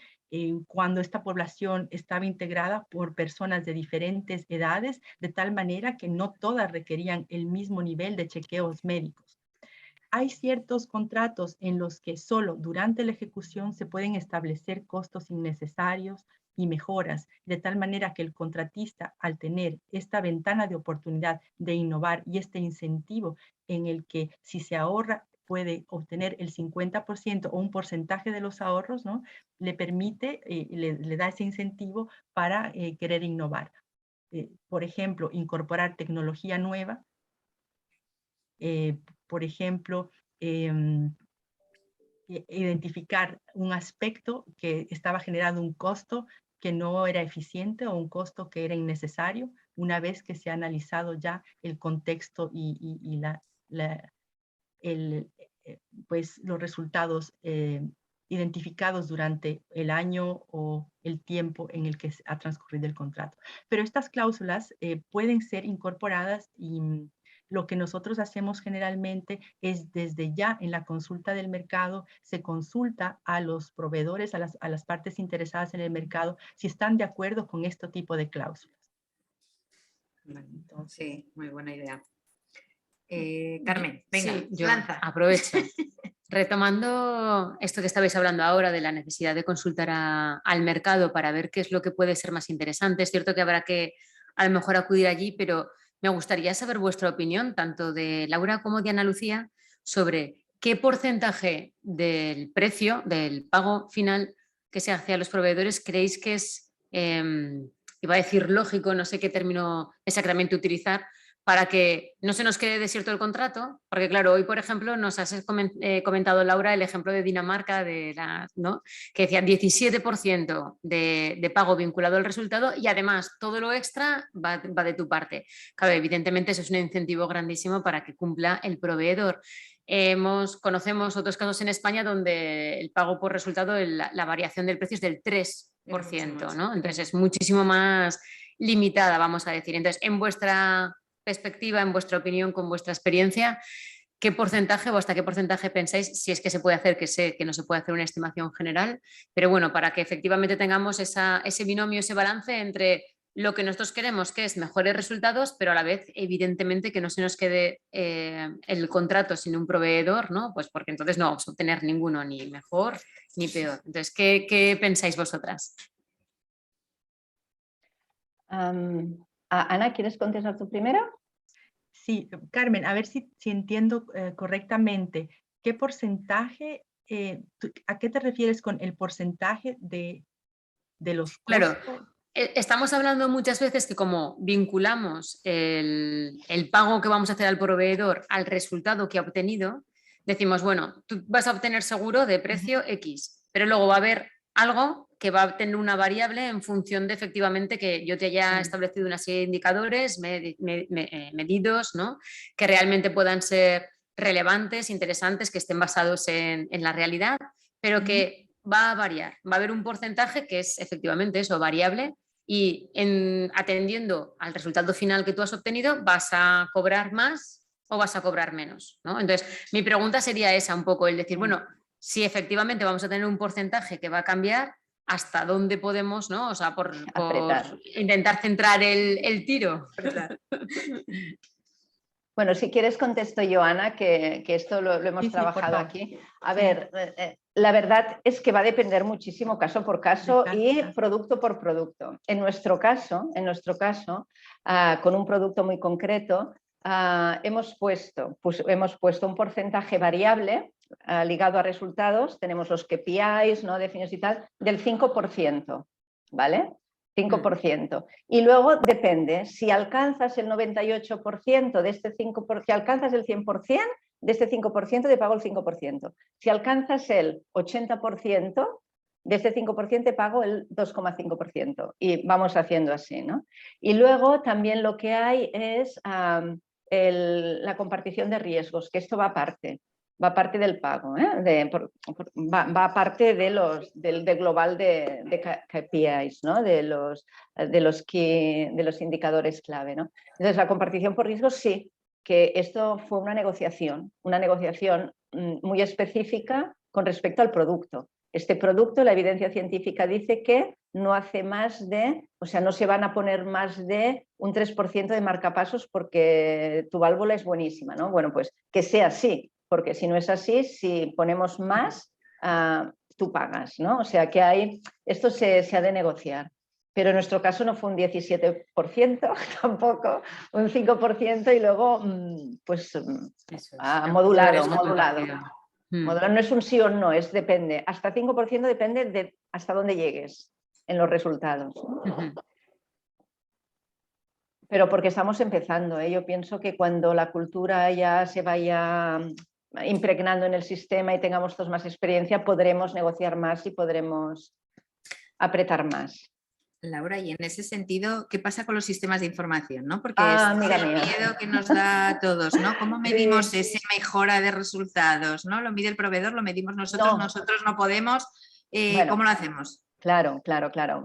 cuando esta población estaba integrada por personas de diferentes edades, de tal manera que no todas requerían el mismo nivel de chequeos médicos. Hay ciertos contratos en los que solo durante la ejecución se pueden establecer costos innecesarios y mejoras, de tal manera que el contratista, al tener esta ventana de oportunidad de innovar y este incentivo en el que si se ahorra puede obtener el 50% o un porcentaje de los ahorros, ¿no? Le permite, le da ese incentivo para querer innovar. Por ejemplo, incorporar tecnología nueva, por ejemplo, identificar un aspecto que estaba generando un costo que no era eficiente o un costo que era innecesario, una vez que se ha analizado ya el contexto y pues los resultados identificados durante el año o el tiempo en el que ha transcurrido el contrato. Pero estas cláusulas pueden ser incorporadas, y lo que nosotros hacemos generalmente es, desde ya en la consulta del mercado, se consulta a los proveedores, a las partes interesadas en el mercado, si están de acuerdo con este tipo de cláusulas. Entonces, sí, muy buena idea. Carmen, venga, sí, yo lanza. aprovecho. Retomando esto que estabais hablando ahora de la necesidad de consultar al mercado para ver qué es lo que puede ser más interesante, es cierto que habrá que a lo mejor acudir allí, pero me gustaría saber vuestra opinión, tanto de Laura como de Ana Lucía, sobre qué porcentaje del precio, del pago final que se hace a los proveedores, creéis que es, iba a decir lógico, no sé qué término exactamente utilizar, para que no se nos quede desierto el contrato, porque claro, hoy por ejemplo nos has comentado, Laura, el ejemplo de Dinamarca, ¿no? Que decía 17% de pago vinculado al resultado, y además todo lo extra va de tu parte. Claro, evidentemente eso es un incentivo grandísimo para que cumpla el proveedor. Conocemos otros casos en España donde el pago por resultado, la variación del precio es del 3%, ¿no? Entonces es muchísimo más limitada, vamos a decir. Entonces, en vuestra perspectiva, en vuestra opinión, con vuestra experiencia, ¿qué porcentaje o hasta qué porcentaje pensáis, si es que se puede hacer, que sé que no se puede hacer una estimación general, pero bueno, para que efectivamente tengamos ese binomio, ese balance entre lo que nosotros queremos, que es mejores resultados, pero a la vez, evidentemente, que no se nos quede el contrato sin un proveedor, ¿no? Pues porque entonces no vamos a obtener ninguno, ni mejor ni peor. Entonces, ¿qué pensáis vosotras? Ana, ¿quieres contestar tú primero? Sí, Carmen, a ver si entiendo correctamente. ¿Qué porcentaje, a qué te refieres con el porcentaje de los costos? Claro, estamos hablando muchas veces que como vinculamos el pago que vamos a hacer al proveedor al resultado que ha obtenido, decimos, bueno, tú vas a obtener seguro de precio X, pero luego va a haber algo que va a tener una variable en función de efectivamente que yo te haya establecido una serie de indicadores medidos, ¿no? Que realmente puedan ser relevantes, interesantes, que estén basados en la realidad, pero que va a variar. Va a haber un porcentaje que es efectivamente eso, variable, y atendiendo al resultado final que tú has obtenido, vas a cobrar más o vas a cobrar menos, ¿no? Entonces, mi pregunta sería esa un poco, el decir, bueno, si efectivamente vamos a tener un porcentaje que va a cambiar, ¿hasta dónde podemos, ¿no? O sea, por intentar centrar el tiro. Bueno, si quieres contesto yo, Ana, que esto lo hemos trabajado aquí. A ver, la verdad es que va a depender muchísimo caso por caso y producto por producto. En nuestro caso, con un producto muy concreto, hemos puesto un porcentaje variable ligado a resultados. Tenemos los KPIs, ¿no? Definidos y tal, del 5%, ¿vale? 5%. Y luego depende, si alcanzas el 98% de este 5%, si alcanzas el 100%, de este 5% te pago el 5%. Si alcanzas el 80%, de este 5% te pago el 2,5%. Y vamos haciendo así, ¿no? Y luego también lo que hay es la compartición de riesgos, que esto va aparte del pago, ¿eh? Va aparte del global de KPIs, ¿no? de los indicadores clave, ¿no? Entonces, la compartición por riesgos sí, que esto fue una negociación muy específica con respecto al producto. Este producto, la evidencia científica dice que no hace más de, o sea, no se van a poner más de un 3% de marcapasos porque tu válvula es buenísima, ¿no? Bueno, pues que sea así, porque si no es así, si ponemos más, tú pagas, ¿no? O sea que esto se ha de negociar. Pero en nuestro caso no fue un 17%, tampoco, un 5% y luego, pues, modulado. Modular no es un sí o no, es depende. Hasta 5% depende de hasta dónde llegues en los resultados. Pero porque estamos empezando, ¿eh? Yo pienso que cuando la cultura ya se vaya impregnando en el sistema y tengamos todos más experiencia, podremos negociar más y podremos apretar más. Laura, y en ese sentido, ¿qué pasa con los sistemas de información? ¿No? Porque es el miedo que nos da a todos, ¿no? ¿Cómo medimos esa mejora de resultados? ¿No? Lo mide el proveedor, lo medimos nosotros, nosotros no podemos. Bueno, ¿cómo lo hacemos? Claro.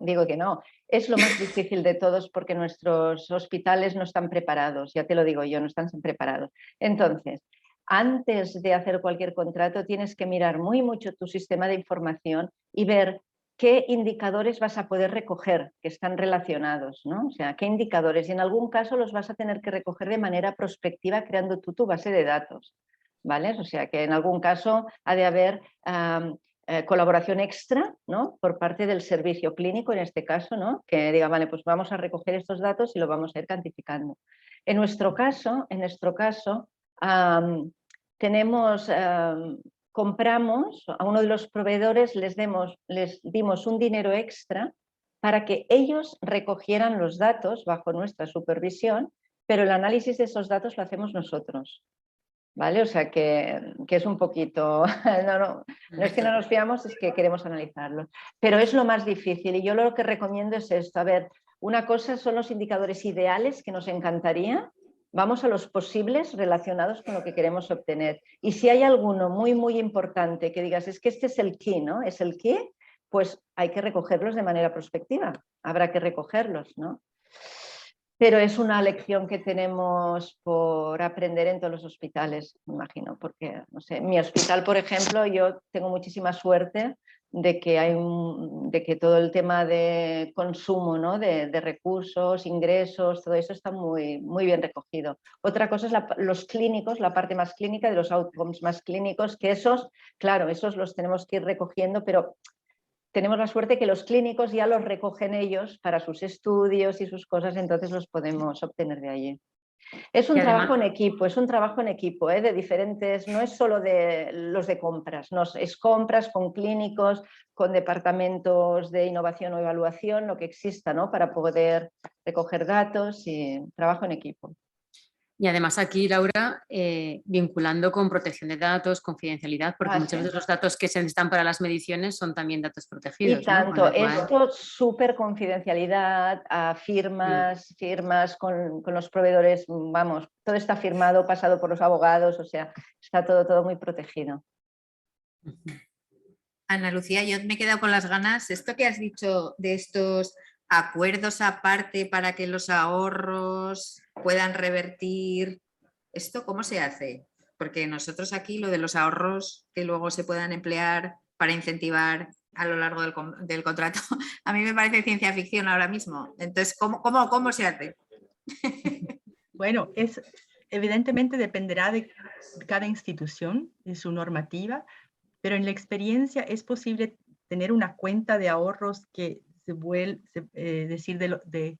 Digo que no. Es lo más difícil de todos porque nuestros hospitales no están preparados, ya te lo digo yo, no están preparados. Entonces, antes de hacer cualquier contrato tienes que mirar muy mucho tu sistema de información y ver qué indicadores vas a poder recoger que están relacionados, ¿no? O sea, qué indicadores. Y en algún caso los vas a tener que recoger de manera prospectiva creando tu base de datos, ¿vale? O sea, que en algún caso ha de haber colaboración extra, ¿no? Por parte del servicio clínico en este caso, ¿no? Que diga, vale, pues vamos a recoger estos datos y lo vamos a ir cuantificando. En nuestro caso, compramos a uno de los proveedores, les dimos un dinero extra para que ellos recogieran los datos bajo nuestra supervisión, pero el análisis de esos datos lo hacemos nosotros. ¿Vale? O sea que es un poquito, no es que no nos fiamos, es que queremos analizarlo. Pero es lo más difícil y yo lo que recomiendo es esto. A ver, una cosa son los indicadores ideales que nos encantaría, vamos a los posibles relacionados con lo que queremos obtener. Y si hay alguno muy, muy importante que digas, es que este es el key, ¿no? Es el key, pues hay que recogerlos de manera prospectiva, habrá que recogerlos, ¿no? Pero es una lección que tenemos por aprender en todos los hospitales, me imagino, porque, no sé, en mi hospital, por ejemplo, yo tengo muchísima suerte de que todo el tema de consumo, ¿no? de recursos, ingresos, todo eso está muy, muy bien recogido. Otra cosa es los clínicos, la parte más clínica de los outcomes más clínicos, que esos los tenemos que ir recogiendo, pero tenemos la suerte que los clínicos ya los recogen ellos para sus estudios y sus cosas, entonces los podemos obtener de allí. Es un trabajo en equipo, de diferentes, no es solo de los de compras, no, es compras con clínicos, con departamentos de innovación o evaluación, lo que exista, ¿no? Para poder recoger datos y trabajo en equipo. Y además aquí, Laura, vinculando con protección de datos, confidencialidad, porque muchas veces los datos que se necesitan para las mediciones son también datos protegidos. Y tanto, ¿no? Esto súper confidencialidad, a firmas con los proveedores, vamos, todo está firmado, pasado por los abogados, o sea, está todo muy protegido. Ana Lucía, yo me he quedado con las ganas, esto que has dicho de estos acuerdos aparte para que los ahorros puedan revertir, ¿esto cómo se hace? Porque nosotros aquí lo de los ahorros que luego se puedan emplear para incentivar a lo largo del contrato, a mí me parece ciencia ficción ahora mismo. Entonces, ¿cómo se hace? Bueno, evidentemente dependerá de cada institución, de su normativa, pero en la experiencia es posible tener una cuenta de ahorros que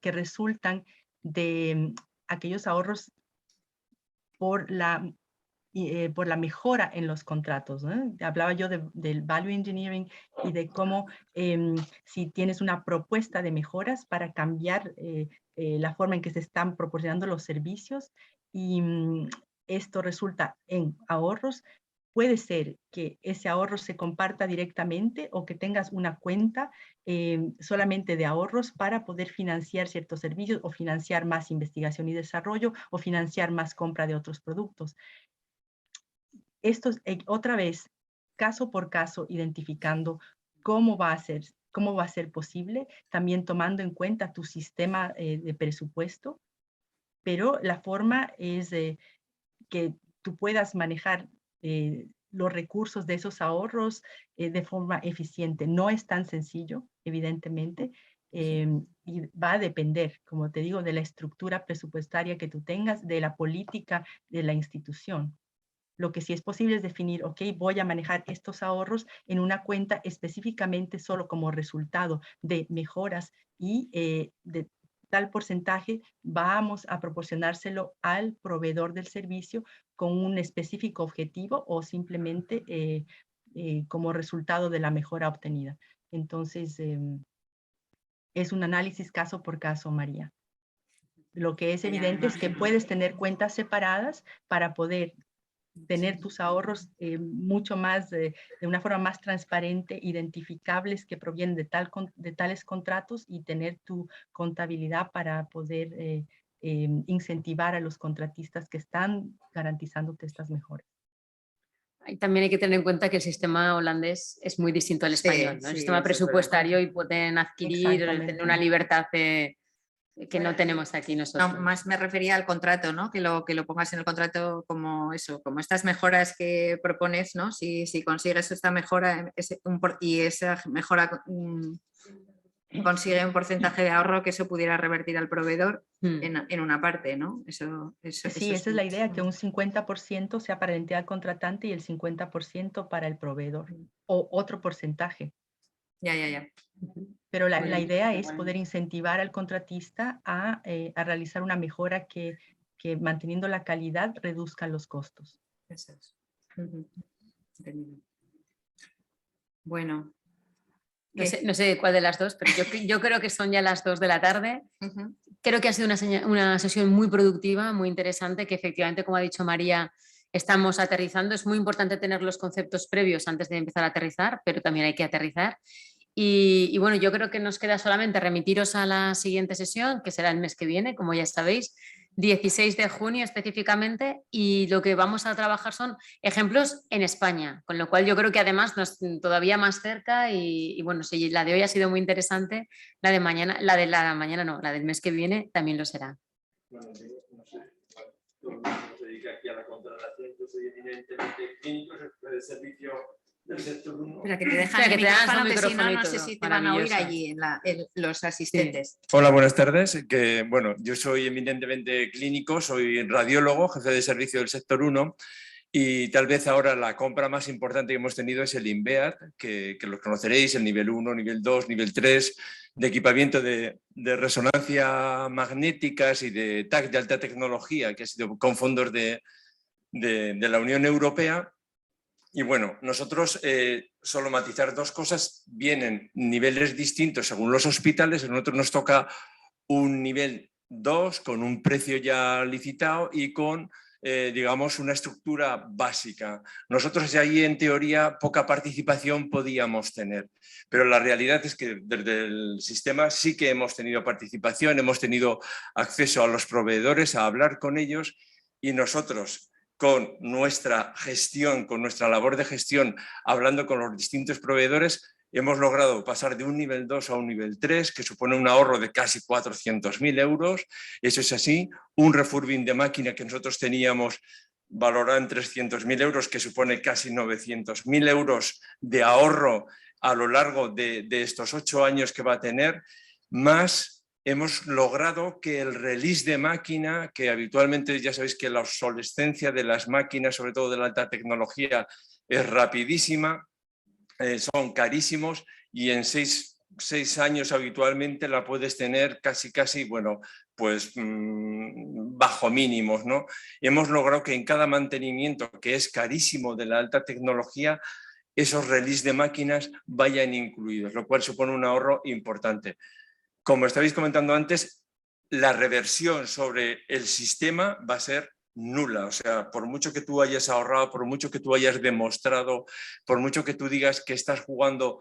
que resultan de aquellos ahorros por la mejora en los contratos, ¿no? Hablaba yo del value engineering y de cómo si tienes una propuesta de mejoras para cambiar la forma en que se están proporcionando los servicios y esto resulta en ahorros, puede ser que ese ahorro se comparta directamente o que tengas una cuenta solamente de ahorros para poder financiar ciertos servicios o financiar más investigación y desarrollo o financiar más compra de otros productos. Esto es, otra vez, caso por caso, identificando cómo va a ser posible, también tomando en cuenta tu sistema de presupuesto, pero la forma es que tú puedas manejar los recursos de esos ahorros de forma eficiente. No es tan sencillo, evidentemente, y va a depender, como te digo, de la estructura presupuestaria que tú tengas, de la política de la institución. Lo que sí es posible es definir, ok, voy a manejar estos ahorros en una cuenta específicamente solo como resultado de mejoras y de tal porcentaje vamos a proporcionárselo al proveedor del servicio con un específico objetivo o simplemente como resultado de la mejora obtenida. Entonces, es un análisis caso por caso, María. Lo que es evidente es que puedes tener cuentas separadas para poder tener tus ahorros mucho más, de una forma más transparente, identificables que provienen de tales contratos y tener tu contabilidad para poder incentivar a los contratistas que están garantizándote estas mejoras. Y también hay que tener en cuenta que el sistema holandés es muy distinto al español, ¿no? El sistema presupuestario, y pueden adquirir, tener una libertad que no tenemos aquí nosotros. No, más me refería al contrato, ¿no? Que lo pongas en el contrato como eso, como estas mejoras que propones, ¿no? Si consigues esta mejora y esa mejora consigue un porcentaje de ahorro, que eso pudiera revertir al proveedor en una parte, ¿no? Sí, esa es la idea, que un 50% sea para la entidad contratante y el 50% para el proveedor, o otro porcentaje. Ya. Pero la idea es poder incentivar al contratista a realizar una mejora que manteniendo la calidad reduzca los costos. Eso es. Bueno. No sé cuál de las dos, pero yo creo que son ya las 2 de la tarde. Creo que ha sido una sesión muy productiva, muy interesante, que efectivamente, como ha dicho María, estamos aterrizando. Es muy importante tener los conceptos previos antes de empezar a aterrizar, pero también hay que aterrizar. Y bueno, yo creo que nos queda solamente remitiros a la siguiente sesión, que será el mes que viene, como ya sabéis, 16 de junio específicamente, y lo que vamos a trabajar son ejemplos en España, con lo cual yo creo que además nos todavía más cerca y bueno, si la de hoy ha sido muy interesante, la de mañana, la del mes que viene también lo será. Bueno, no sé, todo el mundo se dedica aquí a la contratación, yo soy eminentemente clínico, jefe de servicio del sector 1. Espera, que te dejan el micrófono, que si no, no sé si te van a oír allí los asistentes. Sí. Hola, buenas tardes. Bueno, yo soy eminentemente clínico, soy radiólogo, jefe de servicio del sector 1, y tal vez ahora la compra más importante que hemos tenido es el INVEAD, que los conoceréis, el nivel 1, nivel 2, nivel 3, de equipamiento de resonancia magnéticas y de TAC de alta tecnología, que ha sido con fondos de la Unión Europea. Y bueno, nosotros, solo matizar dos cosas, vienen niveles distintos según los hospitales. A nosotros nos toca un nivel 2 con un precio ya licitado y con, digamos, una estructura básica. Nosotros ahí, en teoría, poca participación podíamos tener, pero la realidad es que desde el sistema sí que hemos tenido participación, hemos tenido acceso a los proveedores, a hablar con ellos, y nosotros, con nuestra gestión, con nuestra labor de gestión, hablando con los distintos proveedores, hemos logrado pasar de un nivel 2 a un nivel 3, que supone un ahorro de casi 400.000 euros. Eso es así. Un refurbing de máquina que nosotros teníamos valorado en 300.000 euros, que supone casi 900.000 euros de ahorro a lo largo de estos 8 años que va a tener, más hemos logrado que el release de máquina, que habitualmente ya sabéis que la obsolescencia de las máquinas, sobre todo de la alta tecnología, es rapidísima, son carísimos, y en 6 años habitualmente la puedes tener casi, bueno, pues bajo mínimos, ¿no? Hemos logrado que en cada mantenimiento, que es carísimo, de la alta tecnología, esos release de máquinas vayan incluidos, lo cual supone un ahorro importante. Como estabais comentando antes, la reversión sobre el sistema va a ser nula. O sea, por mucho que tú hayas ahorrado, por mucho que tú hayas demostrado, por mucho que tú digas que estás jugando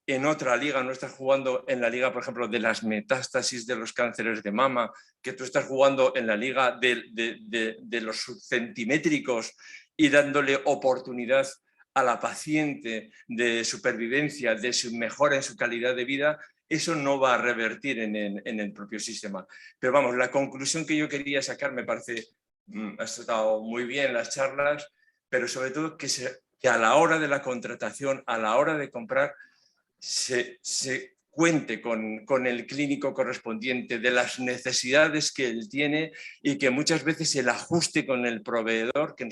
en otra liga, no estás jugando en la liga, por ejemplo, de las metástasis de los cánceres de mama, que tú estás jugando en la liga de los subcentimétricos y dándole oportunidad a la paciente de supervivencia, de su mejora en su calidad de vida, eso no va a revertir en el propio sistema. Pero vamos, la conclusión que yo quería sacar, me parece, ha estado muy bien las charlas, pero sobre todo que a la hora de la contratación, a la hora de comprar, se cuente con el clínico correspondiente, de las necesidades que él tiene y que muchas veces el ajuste con el proveedor, que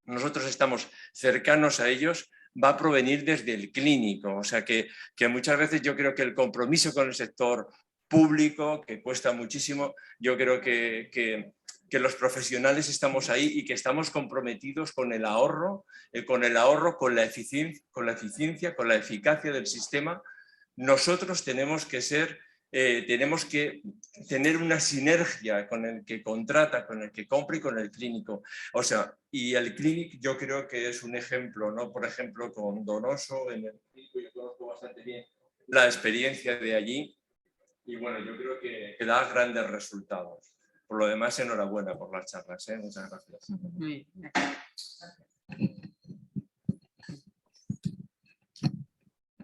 nosotros estamos cercanos a ellos, va a provenir desde el clínico. O sea que muchas veces yo creo que el compromiso con el sector público, que cuesta muchísimo, yo creo que los profesionales estamos ahí y que estamos comprometidos con el ahorro, con la eficiencia, con la eficacia del sistema. Nosotros tenemos que tener una sinergia con el que contrata, con el que compra y con el clínico. O sea, y el clínico yo creo que es un ejemplo, ¿no? Por ejemplo, con Donoso, en el clínico yo conozco bastante bien la experiencia de allí y bueno, yo creo que da grandes resultados. Por lo demás, enhorabuena por las charlas, ¿eh? Muchas gracias. Muy bien.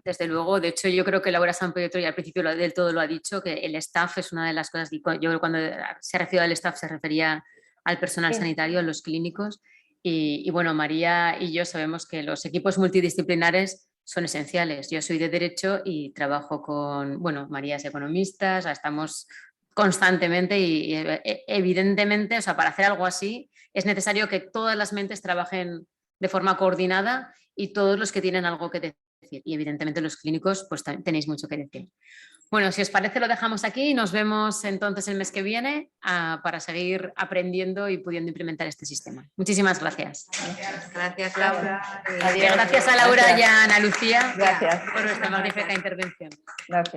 Desde luego, de hecho yo creo que Laura San Pietro ya al principio del todo lo ha dicho, que el staff es una de las cosas, yo cuando se refiere al staff se refería al personal sanitario, a los clínicos y bueno, María y yo sabemos que los equipos multidisciplinares son esenciales. Yo soy de Derecho y trabajo con, bueno, María es economista, o sea, estamos constantemente y evidentemente, o sea, para hacer algo así es necesario que todas las mentes trabajen de forma coordinada y todos los que tienen algo que decir. Y evidentemente los clínicos pues tenéis mucho que decir. Bueno, si os parece lo dejamos aquí y nos vemos entonces el mes que viene para seguir aprendiendo y pudiendo implementar este sistema. Muchísimas gracias. Gracias, Laura. Adiós. Gracias a Laura y a Ana Lucía Gracias. por nuestra magnífica intervención. Gracias.